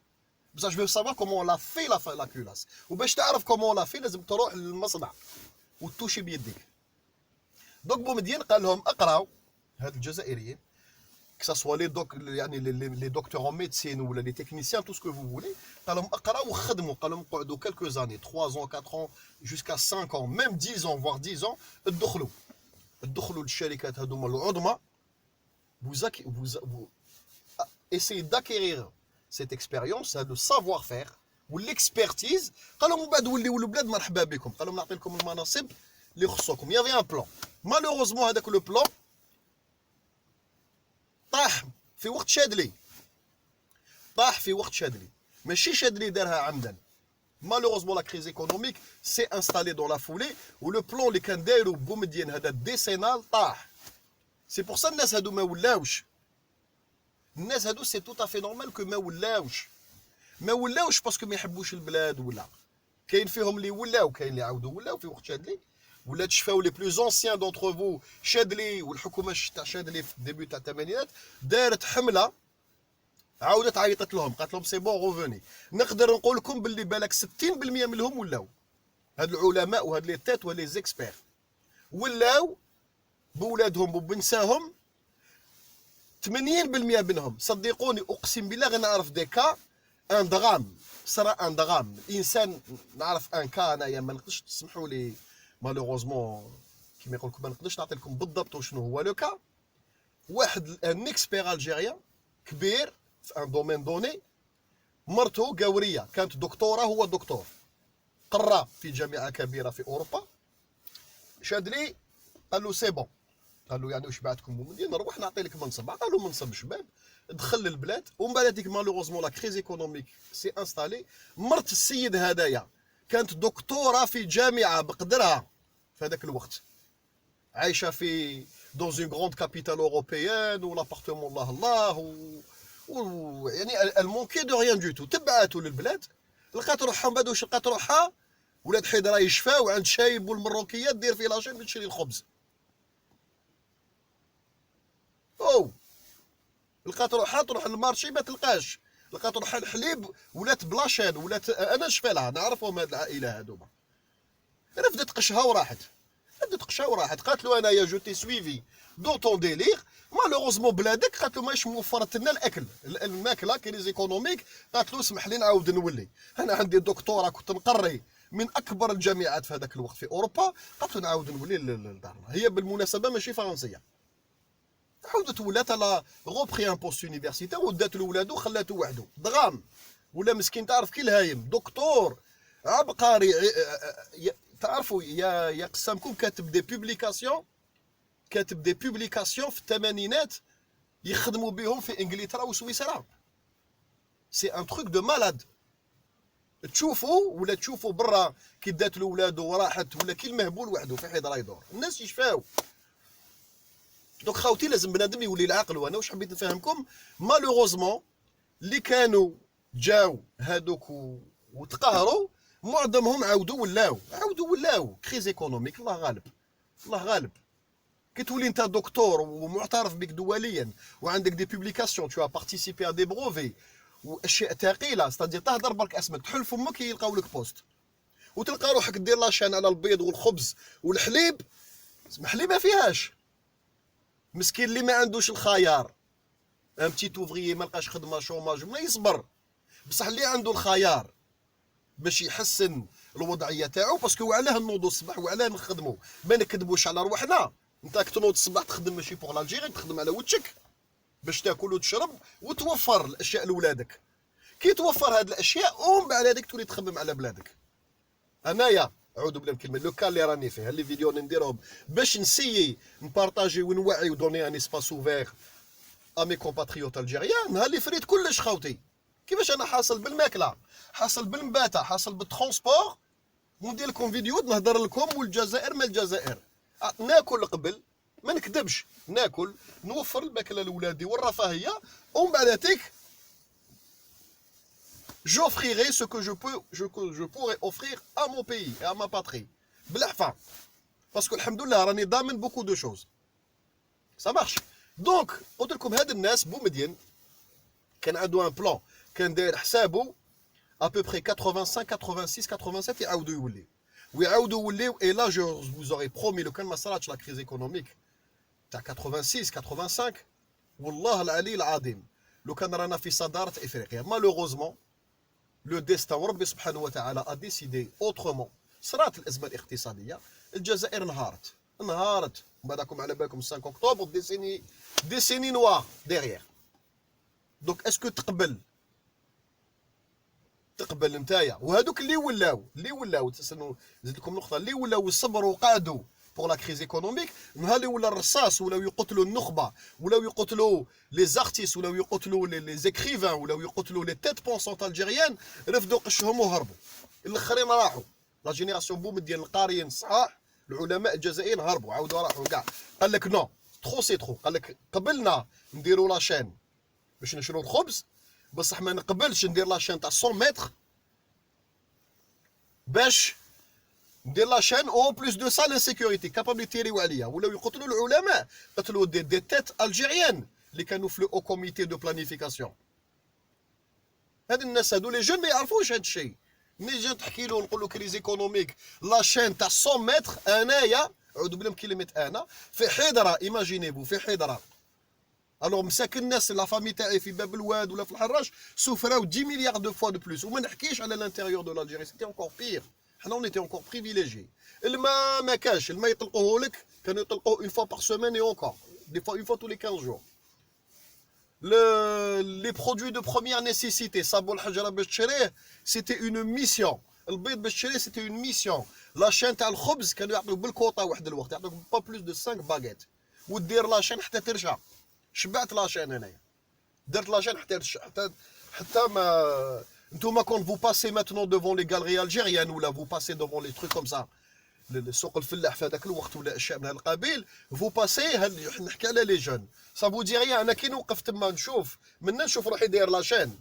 بصح جو فو سافوار كومون لا في لا كولاس. وباش تعرف كومون لا في لازم تروح للمصنع وتوشي بيديك. دوك بومدين قال لهم اقراو هاد الجزائريين que ça soit les يعني les docteurs en médecine ou les techniciens tout ce que vous voulez. قال لهم اقراو وخدموا. قال لهم قعدوا quelques années 3 ans 4 ans jusqu'à 5 ans même 10 ans voire 10 ans تدخلوا للشركات هذوما العظمى. vous essayez d'acquérir cette expérience, le savoir-faire ou l'expertise. قال لهم بعد وليوا البلاد مرحبا بكم. قال لهم نعطي لكم المناصب اللي يخصكم. Il y avait un plan. Malheureusement هذاك لو بلان طاح في وقت شادلي. ماشي شادلي دارها عمدا. Malheureusement la crise économique s'est installée dans la foulée و لو بلان اللي كان دايرو بومدين هذا ديسينال طاح. سي بور سا الناس هادو ما ولاوش. الناس هادو سي تو افي نورمال كو ما ولاوش باسكو ما يحبوش البلاد ولا. كاين فيهم اللي ولاو كاين اللي عاودوا ولاو في وقت شادلي. ولات شفاو لي بلوز اونسيان دونتر فو شادلي والحكومه تاع شادلي في الديبي تاع الثمانينات دارت حمله عاودت عيطت لهم قالت لهم سي بون روفوني. نقدر نقول لكم باللي بالك 60% منهم ولاو. هاد العلماء وهاد لي تيت ولي زيكسبير ولاو بولادهم وبنساهم. 80% منهم صدقوني اقسم بالله غنعرف دي كا ان درام صرا ان درام. انسان نعرف ان كا انايا ما نقدرش تسمحوا لي مالوغوزمون كيما يقول لكم ما نقدرش نعطي لكم بالضبط وشنو هو لو كا. واحد ان اكسبير الجيريان كبير في ان دومين دوني مرته قاوريه كانت دكتوره هو دكتور قرا في جامعه كبيره في اوروبا. شادلي قال له سي بون. قال له يعني واش بعتكم بومدين نروح نعطي لك منصب. قال له منصب شباب دخل للبلاد. ومن بعد هذيك مالوغوزمون لا كريز ايكونوميك سي انستالي. مرت السيد هذايا كانت دكتوره في جامعه بقدرها في هذاك الوقت عايشه في دون اون غروند كابيتال اوروبيان ولابارتمون الله يعني المونكي دو ريان دو تو. تبعاتو للبلاد لقات روحها من بعد واش لقات روحها ولاد حيدره يشفاو عند شايب والمروكيات دير في لاشين تشري الخبز. لقات روحها تروح للمارشي ما تلقاش. لقات روحها الحليب ولات بلاشين ولات انا نشفى لها نعرفهم هاد العائله هذوما. رفدت قشها وراحت. قالت له انا يا جو تي سويفي دون طون ديليغ مالوغوزمون بلادك. قالت له ماهيش موفرت لنا الاكل الماكله كريز ايكونوميك. قالت له اسمح لي نعاود نولي. انا عندي دكتوره كنت نقري من اكبر الجامعات في هذاك الوقت في اوروبا. قالت له نعاود نولي لدارنا. هي بالمناسبه ماشي فرنسيه. عاودت ولات لا غوبخي ان بوست يونيفرسيتير ودات لولادو خلاتو وحده دغام ولا مسكين. تعرف كي الهايم دكتور عبقري. تعرفوا يا قسامكم كاتب دي بوبليكاسيون في الثمانينات يخدموا بهم في انجلترا وسويسرا. سي ان تروك دو مالاد. تشوفوا برا كي دات لولادو وراحت ولا كي المهبول وحده في حيدر يدور الناس يشفاو. دونك خاوتي لازم بنادم يولي العقل. وانا واش حبيت نفهمكم مالوغوزمون اللي كانوا جاو هادوك وتقهروا معظمهم عاودوا ولاو كريز ايكونوميك. الله غالب. كي تولي انت دكتور ومعترف بك دوليا وعندك دي بوبليكاسيون تو بارتيسيبي ا دي بروفي واشياء ثقيله ستادير تهضر برك اسمك تحل فمك يلقاو لك بوست وتلقى روحك دير لاشين على البيض والخبز والحليب. اسمح لي ما فيهاش. مسكين اللي ما عندوش الخيار ان بتيت اوفريي ما لقاش خدمه شوماج ما يصبر. بصح اللي عنده الخيار باش يحسن الوضعيه تاعو باسكو علاه نوضوا الصباح وعلاه نخدموا ما نكذبوش على رواحنا. انت كتنوض الصباح تخدم ماشي بوغ لالجيري تخدم على وجهك باش تاكل وتشرب وتوفر الاشياء لولادك. كي توفر هاد الاشياء ومن بعد هذيك تولي تخمم على بلادك. انايا اعوذ بالله من الكلمه لو كان اللي راني فيه لي فيديو نديرهم باش نسيي نبارطاجي ونوعي ودوني ان اسباس اوفير ا مي كومباتريوت الجيريان. نهار اللي فريت كلش خوتي كيفاش انا حاصل بالماكله حاصل بالمباته حاصل بالترونسبور وندير لكم فيديو نهضر لكم والجزائر ما الجزائر. ناكل قبل ما نكذبش، ناكل نوفر الماكله لولادي والرفاهيه، ومن بعد تيك j'offrirai ce que je pourrais offrir à mon pays et à ma patrie. بالحفا. Parce que الحمد لله راني ضامن beaucoup de choses. Ça marche. Donc قلت لكم هاد الناس بومدين كان عنده ان بلان، كان داير حسابه à peu près 85, 86, 87 يعاودوا يوليو ويعاودوا يوليو. et là je vous aurais promis لو كان ما صراتش لا كريز ايكونوميك تاع 86 85 والله العلي العظيم لو كان رانا في صدارة افريقيا. malheureusement le destin وربي سبحانه وتعالى a décidé autrement. صرات الازمه الاقتصاديه، الجزائر انهارت بعدكم على بالكم 5 اكتوبر ديسيني نوار ديغيير. دونك اسكو تقبل نتايا وهذوك اللي ولاو تسنوا نزيد لكم نقطه، اللي ولاو يصبروا وقعدوا بور لا كريز ايكونوميك، نهار اللي ولا الرصاص ولاو يقتلوا النخبه ولاو يقتلوا لي زارتيست ولاو يقتلوا لي زيكريفان ولاو يقتلوا لي تيت بونسونت الجيريان، رفدوا قشهم وهربوا. الاخرين راحوا لا جينيراسيون بوم ديال القاريين الصحاح العلماء الجزائريين هربوا عاودوا راحوا كاع. قال لك نو ترو سي ترو، قال لك قبلنا نديروا لاشين باش نشرو الخبز، بصح ما نقبلش ندير لاشين تاع 100 متر باش ندير لاشين اون بلوس دو سا لانسيكوريتي كابابل يتيريو عليا. ولاو يقتلوا العلماء، قتلوا دي تيت الجيريان اللي كانوا في او كوميتي دو بلانيفيكاسيون. هاد الناس هادو لي جون ما يعرفوش هاد الشيء. ملي جيت تحكي له نقول له كريز ايكونوميك لاشين تاع 100 متر، انايا عاودوا بلا كلمه انا في حضره، ايماجينيفو في حضره. الوغ مساكن الناس لا فامي تاعي في باب الواد ولا في الحراش سوفراو 10 مليار دو فوا دو بلوس. وما نحكيش على لانتيريور دو لالجيري، سيتي اونكور بير. حنا اون ايتي اونكور بريفيليجي. الماء ما كاش، الماء يطلقوه لك، كانوا يطلقوه اون فوا بار سيمين اي اونكور دي فوا اون فوا تو لي 15 جور. لي برودوي دو بروميير نيسيسيتي، صابو الحجره باش تشريه سيتي اون ميسيون، البيض باش تشريه سيتي اون ميسيون. لاشين تاع الخبز كانوا يعطيوك بالكوطه واحد الوقت، يعطيوك با بلوس دو 5 باغيت ودير لاشين حتى ترجع. شبعت لاشين انايا، درت لاشين حتى ما نتوما كون فو باسي ماتنون دوفون لي غالري الجيريان ولا فو باسي دوفون لي تروك كوم سا سوق الفلاح في هذاك الوقت ولا اشياء من هذا القبيل، فو باسي نحكي على لي جون سا فو دي ريان. انا كي نوقف تما نشوف نشوف روحي داير لاشين،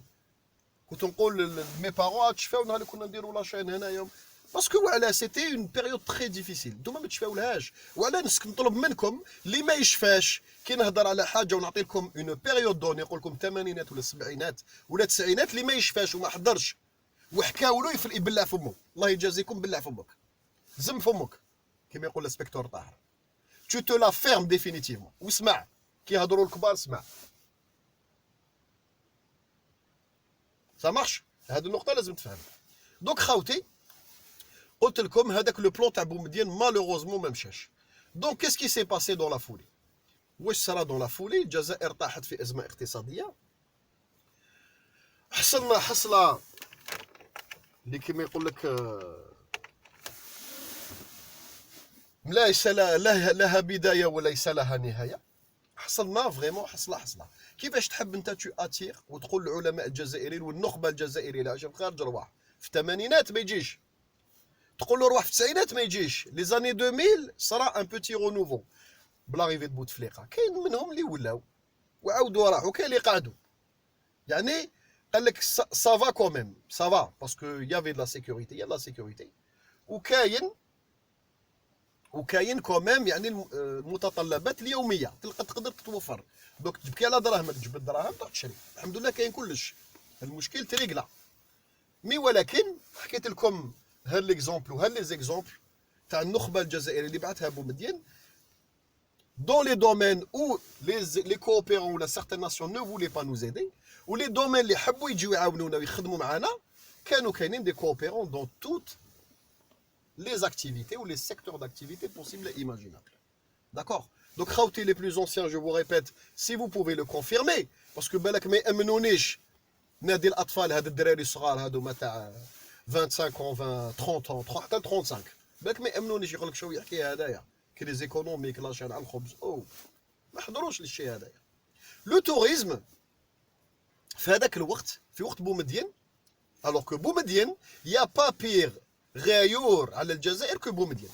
كنت نقول مي بارون تشفاو نهار اللي كنا نديرو لاشين هنايا. باسكو وعلى سيتي اون بيريود تري ديفيسيل، نتوما ما تشفاولهاش. وعلى نطلب منكم اللي ما يشفاش كي نهضر على حاجه ونعطي لكم اون بيريود دوني، نقول لكم الثمانينات ولا السبعينات ولا التسعينات، اللي ما يشفاش وما حضرش وحكاو له يبلع فمه، الله يجازيكم بلع فمك، زم فمك كما يقول الانسبكتور طاهر. تو تو لا فيرم ديفينيتيفمون. واسمع كي يهضروا الكبار، اسمع. سا مارش، هذه النقطه لازم تفهم. دونك خاوتي قلت لكم هذاك لو بلون تاع بومدين مالوغوزمون ما مشاش. دونك كيس كي سي باسي دون لا فولي؟ واش صرا دون لا فولي؟ الجزائر طاحت في ازمه اقتصاديه، حصلنا حصله اللي كما يقول لك ليس لها بدايه وليس لها نهايه. حصلنا فريمون حصله. كيفاش تحب انت تو اتير وتقول للعلماء الجزائريين والنخبه الجزائريه اللي عايشه في الخارج رواح في الثمانينات ما يجيش، تقول له روح في التسعينات ما يجيش. لي زاني 2000 صرا ان بوتي رونوفو بلاغيفي بوتفليقه. كاين منهم اللي ولاو وعاودوا راحوا، كاين اللي قعدوا. يعني قال لك سافا كوميم سافا باسكو يافي دو لا سيكوريتي، يا لا سيكوريتي، وكاين كوميم يعني المتطلبات اليوميه تقدر تتوفر. دوك تبكي على دراهم، تجبد دراهم تروح تشري. الحمد لله كاين كلش، المشكل تريقلا. مي ولكن حكيت لكم هاد ليكزومبل وهاد لي زيكزومبل تاع النخبه الجزائريه اللي بعثها بومدين dans les domaines où les coopérants ou certaines nations ne voulaient pas nous aider, ou les domaines اللي حبوا يجيو يعاونونا ويخدموا معنا، كانوا كاينين des coopérants dans toutes les activités ou les secteurs d'activité possibles et imaginables. D'accord? Donc خاوتي les plus anciens, je vous répète, si vous pouvez le confirmer, parce que بالك ما يامنونيش نادي الاطفال هاد الدراري الصغار هادو تاع 25 ans 20 30 ans حتى 35، بالك ما يامنونيش يقول لك شو يحكي هذايا كريز ايكونوميك لاشين على الخبز. ما حضروش للشيء هذايا. لو توريزم في هذاك الوقت في وقت بومدين، الوغ كو بومدين يا با بير غايور على الجزائر كو بومدين.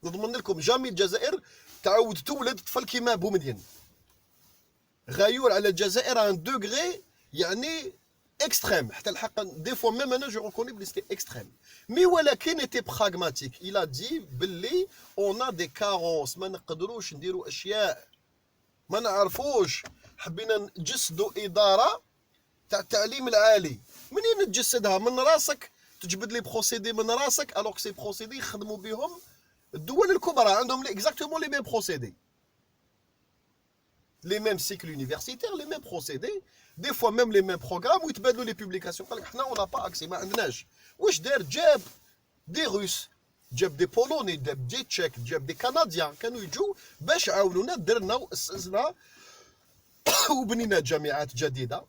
نضمن لكم جامي الجزائر تعاود تولد طفل كيما بومدين. غيور على الجزائر ان دوغري يعني اكستريم حتى الحق دي فوا ميم انا جو ريكوني بلي سيتي اكستريم. مي ولكن ايتي براغماتيك. إلا دي باللي اون ا دي كارونس، ما نقدروش نديروا اشياء ما نعرفوش. حبينا نجسدوا اداره تاع التعليم العالي، منين تجسدها؟ من راسك تجبد لي بروسيدي من راسك، الوغ سي بروسيدي يخدموا بهم الدول الكبرى، عندهم اكزاكتومون لي ميم بروسيدي، لي ميم سيكل يونيفرسيتير، لي ميم بروسيدي، دي فوا ميم لي ميم بروغرام، ويتبادلوا لي بوبليكاسيون. قال لك حنا اون با اكسي، ما عندناش. واش دار؟ جاب دي روس، جاب دي بولوني، جاب دي تشيك، جاب دي كنديان، كانوا يجوا باش يعاونونا. درنا واسسنا وبنينا جامعات جديده،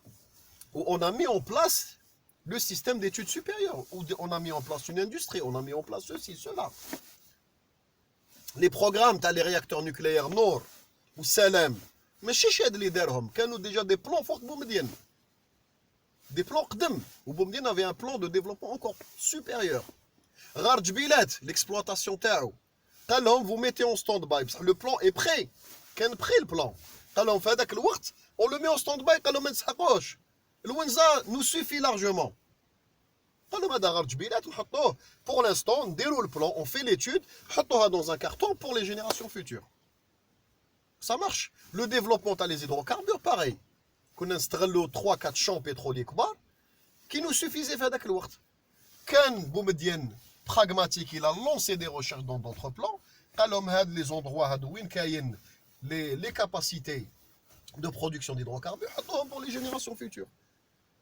و اون ا مي اون بلاس le système d'études supérieures, où on a mis en place une industrie, on a mis en place ceci, cela. Les programmes, tu as les réacteurs nucléaires Noor ou Salem, mais chez اللي دارهم كانوا déjà des plans forts Boumediene. Des plans قدم. Ou Boumediene avait un plan de développement encore supérieur. Ghar Djbilat, l'exploitation تاعو. قال لهم vous mettez en stand-by. Le plan est prêt. كان prêt le plan. قال لهم في هذاك الوقت on le met en stand-by. قال لهم ما نسحقوش. الونزا nous suffit largement. قالوا هذا غير جبيلات نحطوه pour l'instant نديروا le plan, on fait l'étude, نحطوها dans un carton pour les générations futures. Ça marche. Le développement تاع les hydrocarbures pareil. كنا نستغلوا 3-4 champs pétroliers كبار qui nous suffisaient في هذاك الوقت. كان بومدين pragmatique, il a lancé des recherches dans d'autres plans. قال لهم هاد les endroits هادو وين كاين les capacités de production d'hydrocarbures حطوهم pour les générations futures.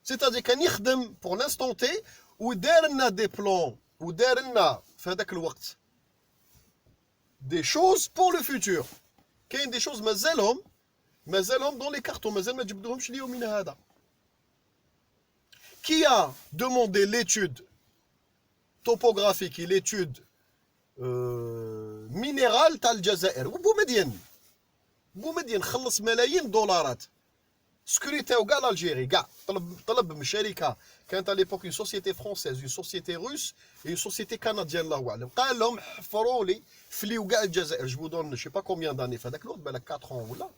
C'est-à-dire كان يخدم pour l'instant T ودار لنا دي بلون ودار لنا في هذاك الوقت دي شوز بور لو فيتور. كاين دي شوز مازالهم دون لي كارتون، مازال ما جبدوهمش ليومنا هذا. Qui a demandé l'étude topographique et l'étude minérale تاع الجزائر؟ بومدين خلص ملايين دولارات سكوريتاو كاع الجيري كاع. طلب من شركه كانت على ليبوك اون سوسيتي فرونسيز، اون سوسيتي روس، اون سوسيتي كنديان الله اعلم. قال لهم حفروا لي فليو كاع الجزائر، جبدوا دون شي با كوميان داني في هذاك الوقت، بالك 4 ans ولا.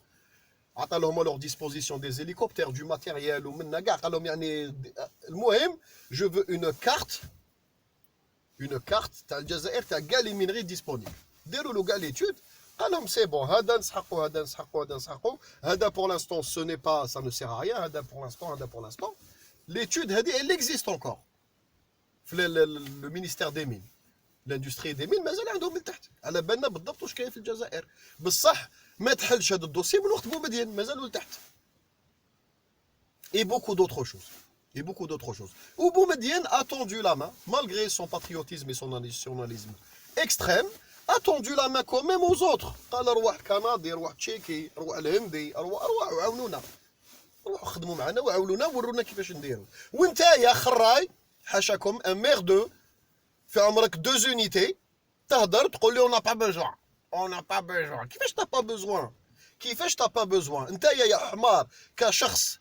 عطى لهم لور ديسبوزيسيون دي زيليكوبتر دو ماتيريال ومنا كاع. قال لهم يعني المهم جو فو اون كارت تاع الجزائر تاع كاع لي مينري ديسبونيبل. ديروا له كاع ليتود. قال لهم سي بون هذا نسحقوا هذا نسحقوا هذا نسحقوا هذا بور لانستون سو ني با سا نو سير ا ريان، هذا بور لانستون هذا بور لانستون. ليتود هذه elle existe encore في لو مينيستير دي مين، لاندستري دي مين مازال عندهم من تحت. على بالنا بالضبط واش كاين في الجزائر، بصح ما تحلش هذا الدوسي من وقت بومدين، مازالوا لتحت. Et beaucoup d'autres choses. Et beaucoup d'autres choses. Où Boumediene a tendu la main, malgré son patriotisme et son nationalisme extrême, a tendu la main quand même aux autres. قال روح كندي، روح تشيكي، روح الهندي، روح وعاونونا، روحوا خدموا معنا وعاونونا ورونا كيفاش نديروا. وانت يا خراي حاشاكم ان مير دو في عمرك 2 زونيتي تهضر تقول لي اون با بيزوان، اون با بيزوان. كيفاش تا با بيزوان؟ كيفاش تا با بيزوان؟ انت يا حمار كشخص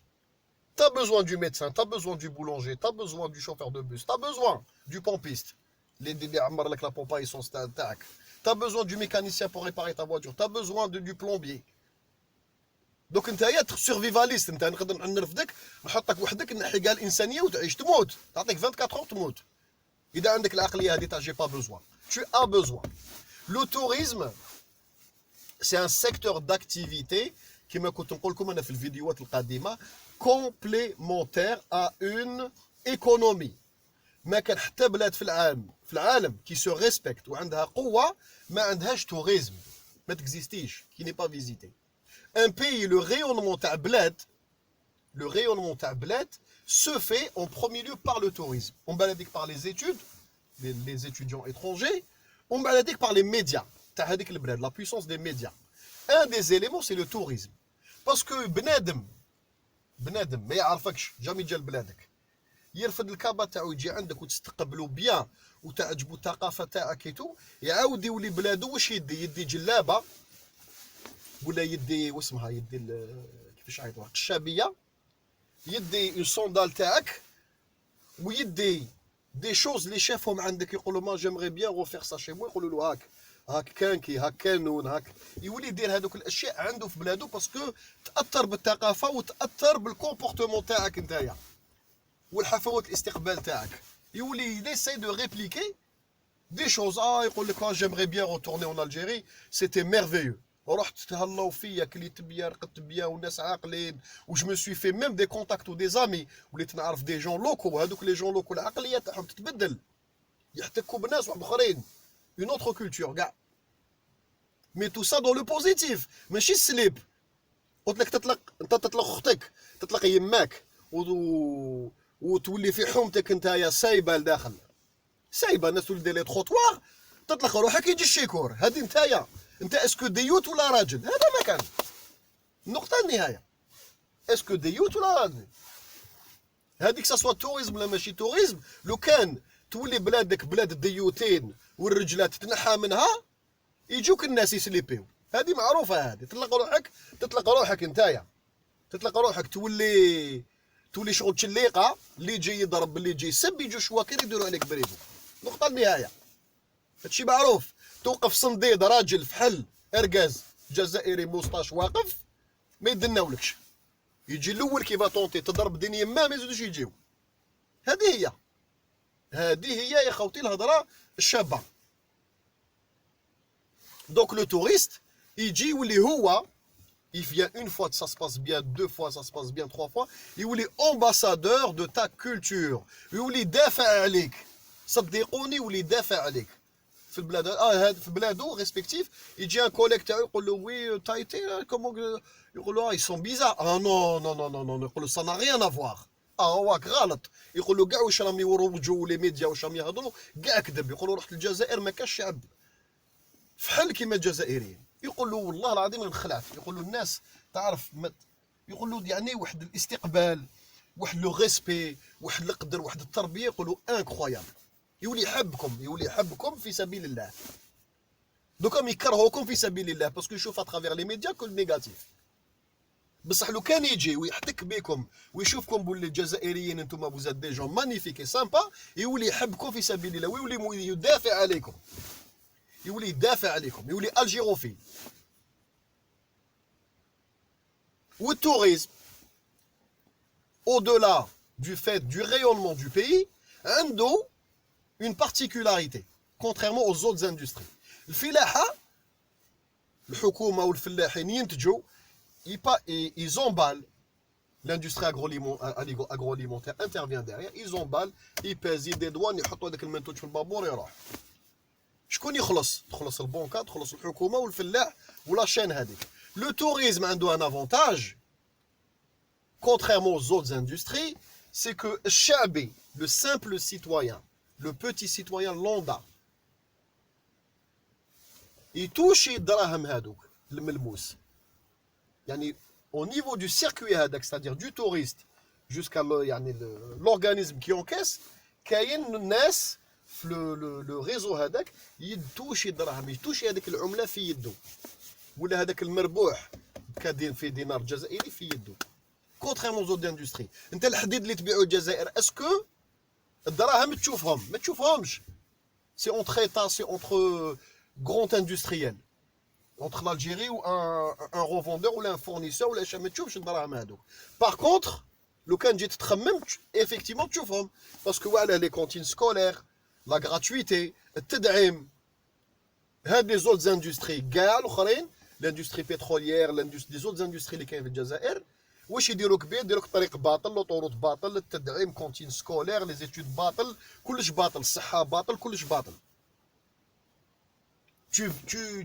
t'as besoin du médecin, t'as besoin du boulanger, t'as besoin du chauffeur de bus, t'as besoin du pompiste, la pompe à essence تاعك, t'as besoin du mécanicien pour réparer ta voiture, t'as besoin du plombier. Donc انت يا سيرفيفاليست، انت نقدر نرفدك نحطك وحدك نحي كاع الانسانيه وتعيش تموت، تعطيك 24 heures تموت. اذا عندك العقليه هذه تاع جي با بوزوان، tu as besoin. Le tourisme c'est un secteur d'activité كما كنت نقول لكم انا في الفيديوهات القديمه complémentaire à une économie. ما كان حتى بلاد في العالم كي سو ريسبكت وعندها قوه ما عندهاش توريزم، ما تكزيستيش، كي ني با فيزيتي. ان بيي لو رayonnement تاع بلاد se fait en premier lieu par le tourisme. On baladek par les études, les étudiants étrangers, on baladek par les médias تاع هذيك البلاد، la puissance des médias. Un des éléments c'est le tourisme. Parce que بنادم ما يعرفكش، جامي جا لبلادك، يرفد الكابا تاعو يجي عندك وتستقبلوا بيان وتعجبوا الثقافه تاعك كيتو، يعاود يولي بلادو واش يدي جلابه ولا يدي واسمها يدي كيفاش عيطوها قشابيه، يدي اون صوندال تاعك ويدي دي شوز اللي شافهم عندك يقولوا ما جيمغي بيان غوفير سا شي مو، يقولوا له هاك هاك كانكي هاك كانون هاك يولي يدير هذوك الاشياء عنده في بلادو باسكو تاثر بالثقافه وتاثر بالكومبورتمون تاعك نتايا والحفوات الاستقبال تاعك يولي ليساي دو ريبليكي دي شوز يقول لك جيمري بيان روتورني اون الجيري سيتي ميرفيو رحت تهلاو فيا كليت بيا رقدت بيا والناس عاقلين وجو مو سوي في ميم دي كونتاكت ودي زامي وليت نعرف دي جون لوكو هذوك لي جون لوكو العقليه تاعهم تتبدل يحتكوا بناس واحد اخرين اون اوتر كولتور كاع مي تو سا دون لو بوزيتيف ماشي السليب قلت لك تطلق اختك تطلق يماك وتولي في حومتك نتايا سايبه لداخل سايبه الناس تولي لي تروطوار تطلق روحك يجي الشيكور هذه نتايا انت اسكو ديوت ولا راجل هذا ما كان النقطه النهايه اسكو ديوت ولا راجل هذيك سوا توريزم ولا ماشي توريزم لو كان تولي بلادك بلاد الديوتين والرجلات تنحى منها يجوك الناس يسليبيو هذه معروفه هذه تطلق روحك نتايا تطلق روحك تولي شغل تشليقه اللي يجي يضرب اللي يجي يسب يجوا شواكر يديروا عليك بريفو نقطه النهايه هادشي معروف توقف صنديد راجل فحل اركاز جزائري موسطاش واقف ما يدناولكش يجي الاول كيفا طونتي تضرب دنيا ما يزيدوش يجيو هذه هي يا خوتي الهضره الشابه دونك لو توريست يجي يولي هو il vient une fois, ça se passe bien, deux fois, ça se passe bien, trois fois. Il est ambassadeur de ta culture. Il est دافع عليك. صدقوني ولي دافع عليك. في البلاد في بلادو ريسبكتيف يجي ان كوليك تاعو يقول له وي تايتي كومون يقول له اي سون بيزار نو نو نو نو نو يقول له سا نا ريان افوار هواك غلط يقول له كاع واش راهم يروجوا لي ميديا واش راهم يهضروا كاع كذب يقول له رحت للجزائر ما كاش شعب فحل كيما الجزائريين يقول له والله العظيم انخلعت يقول له الناس تعرف يقول له يعني واحد الاستقبال واحد لو ريسبي واحد القدر واحد التربيه يقول له انكرويابل يولي يحبكم في سبيل الله دوكا يكرهوكم في سبيل الله باسكو يشوف اترافير لي ميديا كل نيجاتيف بصح لو كان يجي ويحتك بكم ويشوفكم بولي الجزائريين انتم فوزات دي جون مانيفيك سامبا يولي يحبكم في سبيل الله ويولي يدافع عليكم يولي الجيروفيل والتوريزم au-delà du fait du rayonnement du pays عنده une particularité contrairement aux autres industries الفلاحة الحكومة والفلاحين ينتجوا ils emballent l'industrie agroalimentaire intervient derrière ils emballent ils pèsent des douanes يحطوا هذاك المنتوج في البابور يروح شكون تخلص البنكة تخلص الحكومة والفلاح ولا شين هذيك le tourisme عنده un avantage contrairement aux autres industries c'est que الشعبي le simple citoyen le petit citoyen lambda يتوشي الدراهم هذوك الملموس يعني au niveau du circuit هذاك c'est-à-dire du touriste jusqu'à يعني l'organisme qui encaisse كاين الناس في لو ريزو هذاك يتوشي الدراهم يتوشي هذيك العمله في يده ولا هذاك المربوح كادين في دينار جزائري في يده كونتريمون زود اندستري انت الحديد اللي تبيعو الجزائر اسكو الدراهم ما تشوفهمش سي اونتر ايتا سي اونتر غروند اندستريال اونتر l'Algérie ou un revendeur ولا un fournisseur ولا شي ما تشوفش الدراهم هذوك باغ كونتر لو كان جيت تخمم effectivement تشوفهم باسكو على لي كونتين سكولير لا غراتويتي التدعيم هاد لي زولت اندستري كاع الاخرين لاندستري بتروليير لاندستري لي زولت اندستري اللي كاين في الجزائر واش يديروك بيه يديروك طريق باطل لوطوروت باطل التدعيم كونتين سكولير لي زيتود باطل كلش باطل الصحه باطل كلش باطل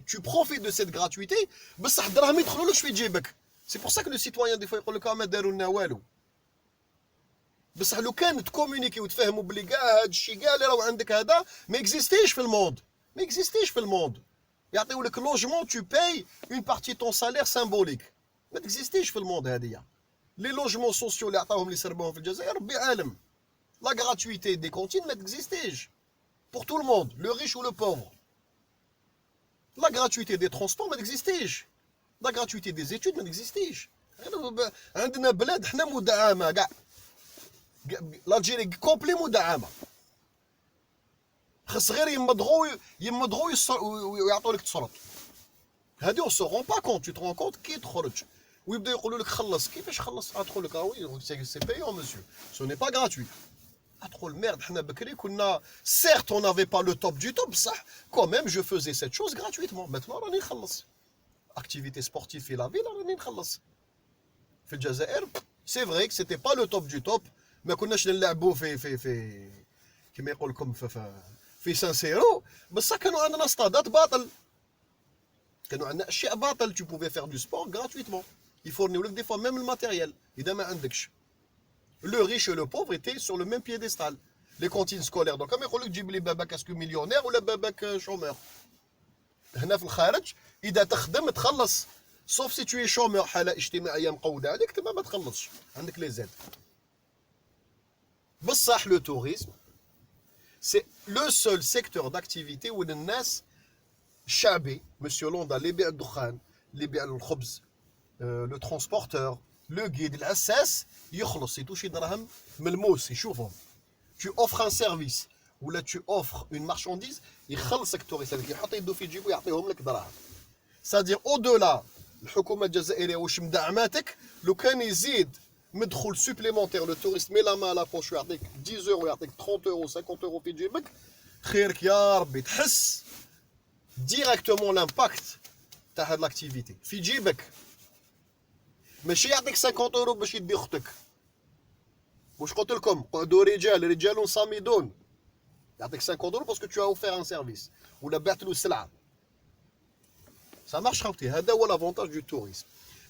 tu profites de cette gratuité بصح الدراهم يدخلولكش في جيبك سي بور سا كو لو سيتويان دي فوا يقول لك ما داروا لنا والو بصح لو كان تكومونيكي وتفهموا بلي كاع هذا الشيء كاع اللي راهو عندك هذا ما اكزيستيش في الموند يعطيو لك لوجمون تو باي اون بارتي طون سالير سامبوليك ما تكزيستيش في الموند هذه لي لوجمون سوسيو اللي عطاوهم اللي سربوهم في الجزائر ربي عالم لا غراتويتي دي كونتين ما تكزيستيش بور تو الموند لو ريش و لو بوفر لا غراتويتي دي ترونسبور ما تكزيستيش لا غراتويتي دي زيتود ما تكزيستيش عندنا بلاد حنا مدعمه كاع l'Algérie كومبلي مدعمه خاص غير يمضغوا ويعطوا لك تشرط. هادي on se rend pas compte. Tu te rends compte كي تخرج ويبداو يقولوا لك خلص. كيفاش خلص؟ ادخل لك وي سي بايون مسيو. Ce n'est pas gratuit. ادخل ميرد. حنا بكري كنا certes on n'avait pas le top du top بصح quand même je faisais cette chose gratuitement. Maintenant راني نخلص. Activité sportive في la ville راني نخلص. في الجزائر c'est vrai que c'était pas le top du top. ما كناش نلعبوا في كما يقول لكم في سان سيرو. بصح كانوا عندنا ستادات باطل. كانوا عندنا اشياء باطل. Tu pouvais faire du sport gratuitement. يفورنيو لك دي فوا ميم الماتيريال اذا ما عندكش. Le riche et le pauvre étaient sur le même piédestal. Les cantines scolaires. Donc كما يقول لك جيب لي باباك اسكو مليونير ولا باباك شومور. هنا في الخارج اذا تخدم تخلص. sauf si tu es chômeur حاله اجتماعيه مقوده عليك تما ما تخلصش. عندك لي زاد. بصح le tourisme c'est le seul secteur d'activité où الناس الشعبي مسيو لوندا اللي يبيع الدخان اللي يبيع الخبز لو ترونسبورتور لو غيد العساس يخلص يتوشي دراهم ملموس يشوفهم. tu offres un service ولا tu offres une marchandise يخلصك التوريست هذاك يحط يدو في جيبو يعطيهم لك دراهم. سادير او دولا الحكومه الجزائريه واش مدعماتك لو كان يزيد مدخول سوبليمونتير لو توريست مي لا ما لا بوش يعطيك 10 يورو يعطيك 30 يورو 50 يورو في جيبك خيرك يا ربي تحس ديريكتومون لامباكت تاع هاد لاكتيفيتي في جيبك. ماشي يعطيك 50 يورو باش يدي اختك. واش قلت لكم قعدوا رجال صامدون. يعطيك 50 يورو باسكو تو اوفير ان سيرفيس ولا بعت له سلعه. Ça marche خاوتي. هذا هو l'avantage du tourisme.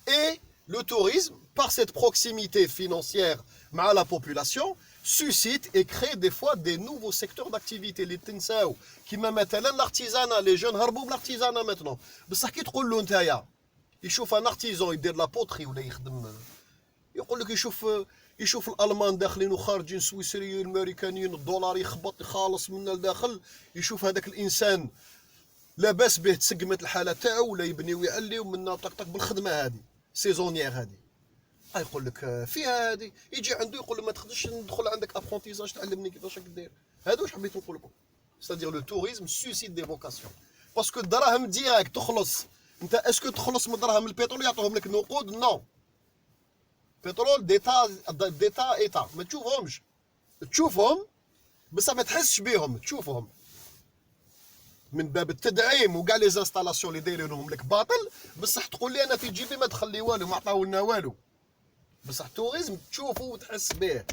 Et le tourisme, par cette proximité financière مع la population, suscite et crée des fois des nouveaux secteurs d'activité اللي تنساو كيما مثلا l'artisanat. Les jeunes هربوا من l'artisanat maintenant. بصح كي تقول له نتايا يشوف ان ارتيزون يدير لا بوتري ولا يخدم يقول لك يشوف الالمان داخلين وخارجين سويسريين الامريكانيين الدولار يخبط خالص من الداخل. يشوف هذاك الانسان لاباس به تسقمت الحاله تاعو ولا يبني ويعلي ومن طق بالخدمه هذه سيزونيير هذه. يقول لك فيها هذه يجي عنده يقول له ما تخدش ندخل عندك ابرونتيزاج تعلمني كيفاش دير. هذا واش حبيت نقول لكم. c'est-à-dire le tourisme suscite des vocations باسكو الدراهم ديراكت تخلص. انت اسكو تخلص من دراهم البترول يعطوهم لك نقود؟ نو. بترول ديتا ايتا ما تشوفهمش. تشوفهم بصح ما تحسش بيهم. تشوفهم من باب التدعيم وكاع لي زانستالاسيون اللي دايرينهم لك باطل. بصح تقول لي انا في جيبي ما دخل لي والو ما عطاو لنا والو. بصح التوريزم تشوفه وتحس به.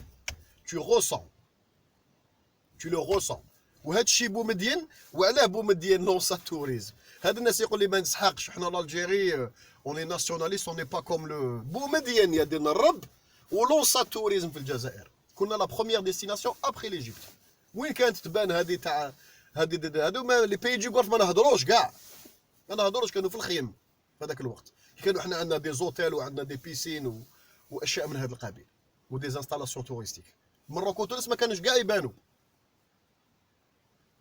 tu le ressens. وهذا الشيء بومدين. وعلاه بومدين لونسا التوريزم. هاد الناس يقول لي ما نسحقش حنا الجيري اون لي ناسيوناليست اون ني با كوم لو بومدين يا ديالنا الرب ولونسا التوريزم في الجزائر. كنا لا بروميير ديستيناسيون ابخي ليجيبت. وين كانت تبان هذه تاع هادو ما لي بيي دو غولف ما نهضروش كاع. ما نهضروش كانوا في الخيم في هذاك الوقت. كانوا حنا عندنا دي زوتيل وعندنا دي بيسين واشياء من هذا القبيل ودي زانستالاسيون توريستيك. مروكو تونس ما كانوش كاع يبانوا.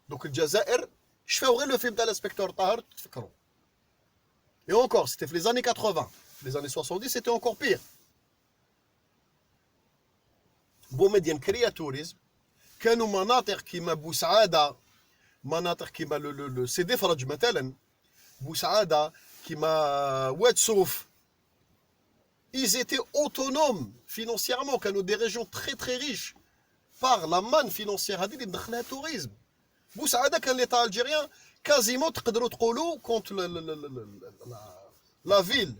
دوك الجزائر شفاو غير لو فيلم تاع الانسبكتور طاهر تفكروا. Et encore, c'était les années 80. Les années 70, c'était encore pire. بومدين كريا توريزم. كانوا مناطق كيما بوسعادة مناطق كيما سيدي فرج مثلا بوسعادة كيما واد سوف. Ils étaient autonomes financièrement. كانوا des régions très très riches par la manne financière هذه اللي مدخلها التوريزم. بوسعادة كان ليطا الجيريان quasiment تقدروا تقولوا quand la ville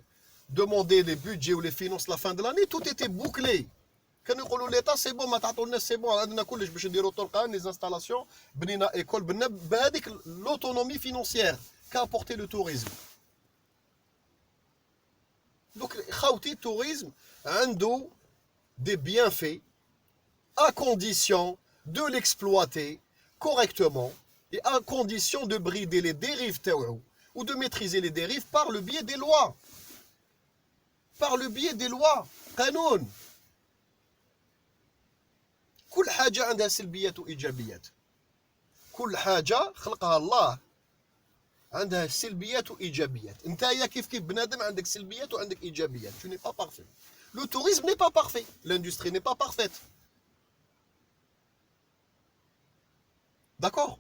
demandait les budgets ou les finances la fin de l'année tout était bouclé. كانوا يقولوا ليطا سي بون ما تعطوا الناس سي بون عندنا كلش باش نديروا طرقان لي انستالاسيون بنينا ايكول بهذيك لوتونومي فينونسيير كابورتي لو توريزم. دوك خاوتي التوريزم عنده دي بيانفي à condition de l'exploiter correctement et à condition de brider les dérives تاوعو ou de maîtriser les dérives par le biais des lois. Par le biais des lois. قانون. كل حاجة عندها سلبيات وإيجابيات. كل حاجة خلقها الله عندها سلبيات وإيجابيات. نتايا كيف بنادم عندك سلبيات وعندك إيجابيات. Tu n'es pas parfait. Le tourisme n'est pas parfait. L'industrie n'est pas parfaite. D'accord.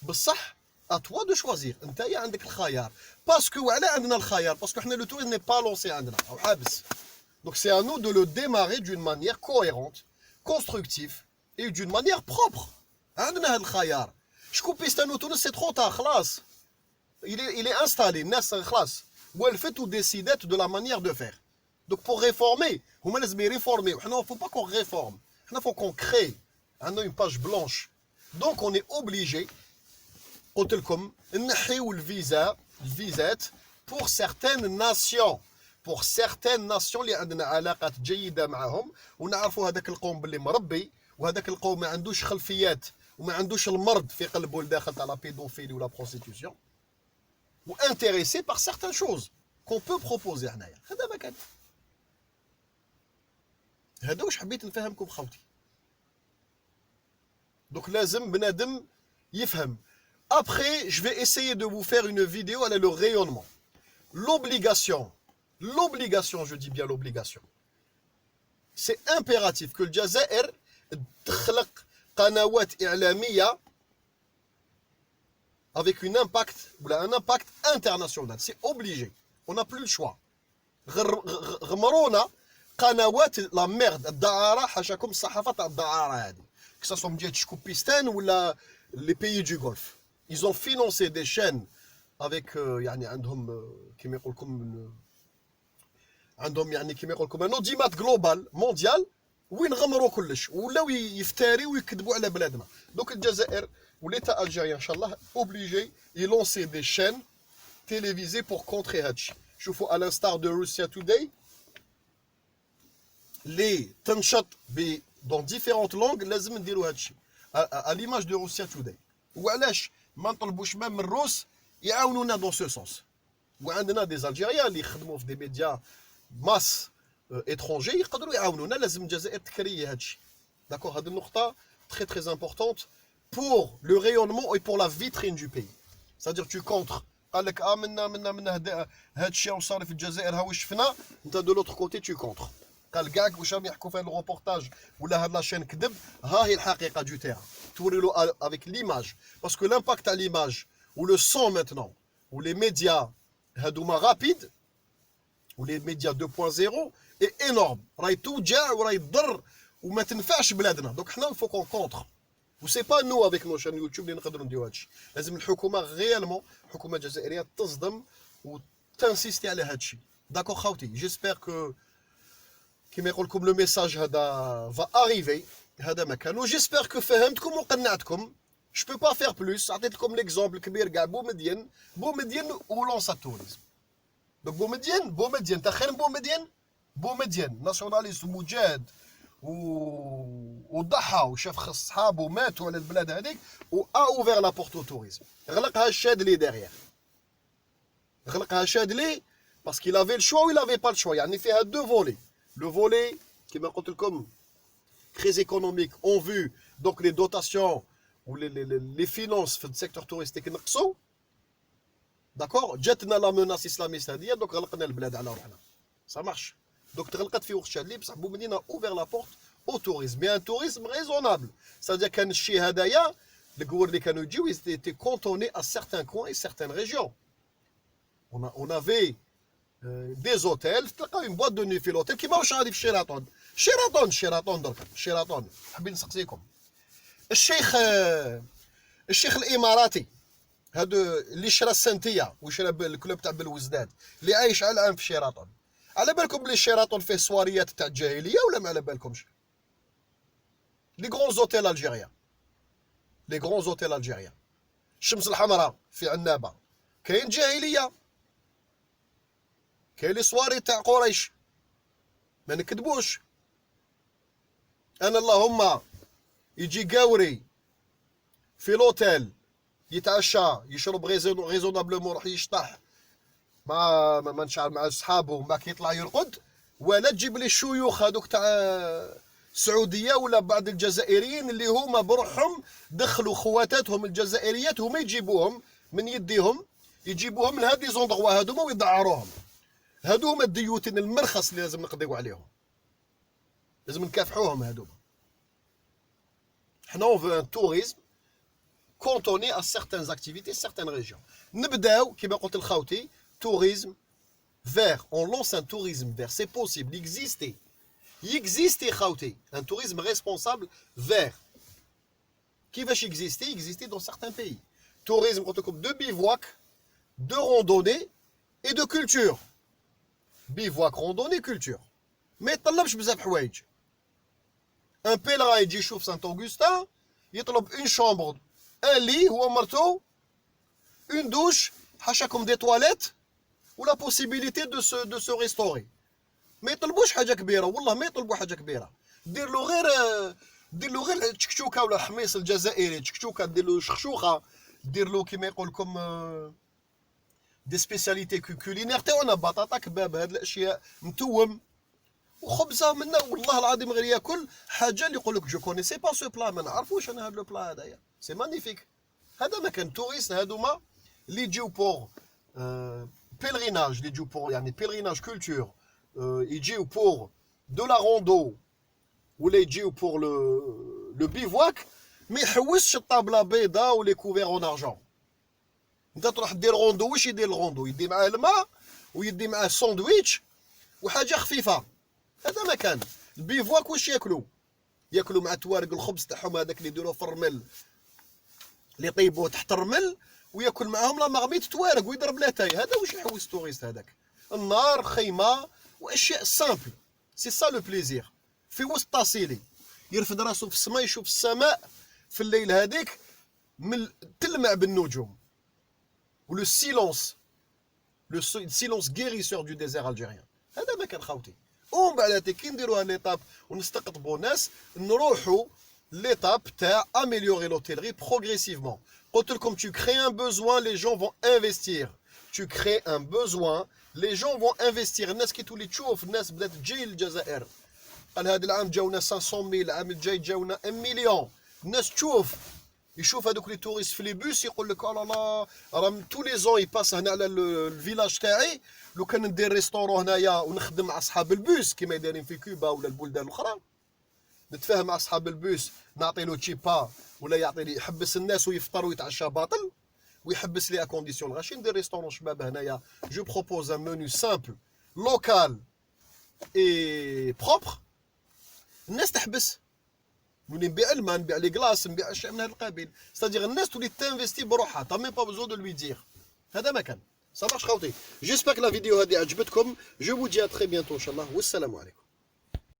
بصح à toi de choisir. نتايا عندك الخيار. باسكو وعلى عندنا الخيار؟ باسكو حنا لو tourisme n'est pas lancé عندنا أو حابس. Donc c'est à nous de le démarrer d'une manière cohérente, constructive et d'une manière propre. عندنا هذا الخيار. شكون بيستانو تونس c'est trop tard خلاص. Il est installé. الناس خلاص ولفت وديسيدات de la manière de faire. Donc pour réformer, هما لازم يريفورميو. حنا faut pas qu'on réforme. حنا faut qu'on crée. عندنا une page blanche. Donc on est obligé قلت لكم نحيو الفيزات pour certaines nations. Pour certaines nations اللي عندنا علاقات جيدة معهم ونعرفوا هذاك القوم باللي مربي وهذاك القوم ما عندوش خلفيات وما عندوش المرض في قلبه لداخل تاع لا بيدوفيلي ولا بروستيتيوشن وانتريسي par certaines choses qu'on peut proposer هنايا. هذا ما كان. هذا واش حبيت نفهمكم خوتي. Donc لازم بنادم يفهم. Après, je vais essayer de vous faire une vidéo على le rayonnement. L'obligation, je dis bien l'obligation. C'est impératif que الجزائر تخلق قنوات إعلامية avec un impact international. C'est obligé. On n'a plus le choix. غمرونا قنوات لا ميرد الدعارة حاشاكم الصحافة تاع الدعارة هذه. Que ça soit من جهة شكوبيستان ولا les pays du Golfe. Ils ont financé des chaînes avec يعني عندهم كيما يقول لكم عندهم يعني كيما يقول لكم un audimat global mondial وين غمروا كلش ولاو يفتريوا ويكذبوا على بلادنا. دوك الجزائر وليتا الجيريا ان شاء الله obligé يلونسي des chaînes télévisées pour contrer هادشي. شوفوا à l'instar de Russia Today les تنشط dans différentes langues لازم نديروا هادشي à l'image de Russia Today. وعلاش ما نطلبوش من الروس يعاونونا دون سو سونس. وعندنا دي الجيريان اللي يخدموا في دي ميديا ماس اترونجي يقدروا يعاونونا. لازم الجزائر تكري هادشي. داكور. هذه النقطة très très importante pour le rayonnement et pour la vitrine du pays. C'est-à-dire tu contres. قال لك منا هادشي راهو صار في الجزائر ها واش شفنا. انت دو لوتر كوتي tu contres. قال كاع واش راهم يحكوا في هذا الروبورتاج ولا هاد لاشين كذب. ها هي الحقيقة du terrain. توري له avec l'image. Parce que l'impact à l'image ou le son maintenant ou les médias هادوما rapides ou les médias 2.0 est énorme. راهي توجع وراهي تضر وما تنفعش بلادنا. Donc حنا faut qu'on contre. و سي با نو افيك نو شان يوتيوب اللي نقدروا نديروا هادشي. لازم الحكومه غيالمون الحكومه الجزائريه تصدم وتنسيستي على هادشي. داكور خوتي. جيسبر كو كيما يقول لكم لو ميساج هذا فا اريفي. هذا مكان. و جيسبر كو فهمتكم وقنعتكم. جو بو با فير بلوس. عطيت لكم ليكزومبل كبير كاع بومدين ولونسا توريزم. دونك بومدين تاع خير بومدين ناسيوناليست ومجاهد وضحى وشاف صحابه ماتوا على البلاد هذيك و اوفير لا بورت او توريزم. غلقها الشادلي ديغيير. غلقها الشادلي باسكو il avait le choix ou il avait pas le choix. يعني فيها دو فولي. لو فولي كيما قلت لكم très économique ont vu donc les dotations ou les finances في السيكتور توريستيك نقصوا. داكور. جاتنا لا موناس اسلاميست هذه دوك غلقنا البلاد على روحنا. سا مارش. دوك تغلقت في وقت شادلي بصح بومدينه اوفير لا بورت au tourisme, mais un tourisme raisonnable. C'est-à-dire qu'un chez Hadaya, les gouvernements qui nous disent, ils étaient cantonnés à certains coins et certaines régions. On avait des hôtels, une boîte de nuit في l'hôtel qui marche à Sheraton. Sheraton. حابين نسقسيكم. الشيخ الإماراتي هذا اللي شرا السنتية وشرا الكلوب تاع بالوزداد اللي عايش على الآن في شيراطون. على بالكم بلي شيراطون فيه سواريات تاع الجاهلية ولا ما على بالكمش؟ Les grands hôtels algériens. الشمس الحمراء في عنابة كاين جاهلية. كاين لي صواري تاع قريش ما نكذبوش. انا اللهم يجي قاوري في لوتيل يتعشى يشرب ريزونابلومون يروح يشطح ما نشعر مع صحابه ما كيطلع يرقد. ولا تجيب لي الشيوخ هذوك تاع السعوديه ولا بعض الجزائريين اللي هما بروحهم دخلوا خواتاتهم الجزائريات هما يجيبوهم من يديهم يجيبوهم من هذه زوندغوا هذوما ويدعروهم. هذوما الديوتين المرخص اللي لازم نقضيو عليهم. لازم نكافحوهم هذوما. حنا اون فو ان توريزم cantonné à certaines activités, certaines régions. نبداو كما قلت الخاوتي tourisme vert. On lance un tourisme vert. C'est possible. Il existe خاوتي un tourisme responsable vert. كيفاش يكزيستي؟ يكزيستي dans certains pays. Tourisme قلت لكم de bivouac, de randonnée et de culture. Bivouac, randonnée, culture. ما يطلبش بزاف حوايج. Un pèlerin يجي يشوف سانت أوغسطين يطلب une chambre, un lit هو مرتو, une douche, حاشاكم des toilettes ou la possibilité de se restaurer. ما يطلبوش حاجة كبيرة والله ما يطلبوا حاجة كبيرة. دير له غير تشكشوكة ولا حميص الجزائري تشكشوكة دير له شخشوخة دير له كيما يقول لكم دي سبيسياليتي كولينير تاعنا بطاطا كباب هاد الاشياء متوم وخبزه منا والله العظيم غير ياكل حاجه اللي يقول لك جو كونيسي با سو بلا ما نعرفوش انا هاد لو بلا هذايا سي مانيفيك. هذا ما كان توريست هادوما اللي يجيو بور بيلريناج اللي يجيو بور يعني بيلريناج كولتور يجيو بور دو لا روندو ولا يجيو بور لو بيفواك ما يحوسش الطابله بيضاء ولي كوفير اون ارجون. انت تروح دير روندو واش يدير الروندو؟ يدي معاه الماء ويدي معاه ساندويتش وحاجه خفيفه. هذا ما كان البيفواك واش ياكلوا مع توارق الخبز تاعهم هذاك اللي يديروه في الرمل اللي يطيبوه تحت الرمل وياكل معاهم لا مغميت توارق ويضرب لاتاي. هذا واش يحوس توريست هذاك. النار خيمه واشياء سامبل. سي سا لو بليزير. في وسط طاسيلي يرفد راسو في السماء يشوف السماء في الليل هذيك تلمع بالنجوم. ou le silence guérisseur du désert algérien. هذا ما كان خاوتي. ومن بعد كي نديروها ليطاب ونستقطبوا ناس نروحوا l'étape تاع améliorer l'hôtellerie progressivement. قلت لكم tu crées un besoin, les gens vont investir. Tu crées un besoin, les gens vont investir. الناس كي تولي تشوف الناس بدات تجي للجزائر. قال هذا العام جاونا 500,000 العام الجاي جاونا 1 مليون. الناس تشوف يشوف هذوك لي توريست في لي بوس يقول لك لا لا راه تو لي زون يباس هنا على الفيلاج تاعي لو كان ندير ريستورون هنايا ونخدم مع اصحاب البوس كيما دايرين في كوبا ولا البلدان الاخرى نتفاهم مع اصحاب البوس نعطي له تشيبا ولا يعطي لي يحبس الناس ويفطر ويتعشى باطل ويحبس لي اكونديسيون غاشي ندير ريستورون شباب هنايا جو بروبوز ان منيو سامبل لوكال اي بروبر الناس تحبس نولي نبيع الماء نبيع لي كلاص نبيع اشياء من هذا القبيل. ستادير الناس تولي تانفيستي بروحها تا ميم با بوزون دو لوي دير. هذا ما كان صافاش خوتي. جيسبر لا فيديو هذه عجبتكم. جو فو دي ا تري بيانتو ان شاء الله والسلام عليكم.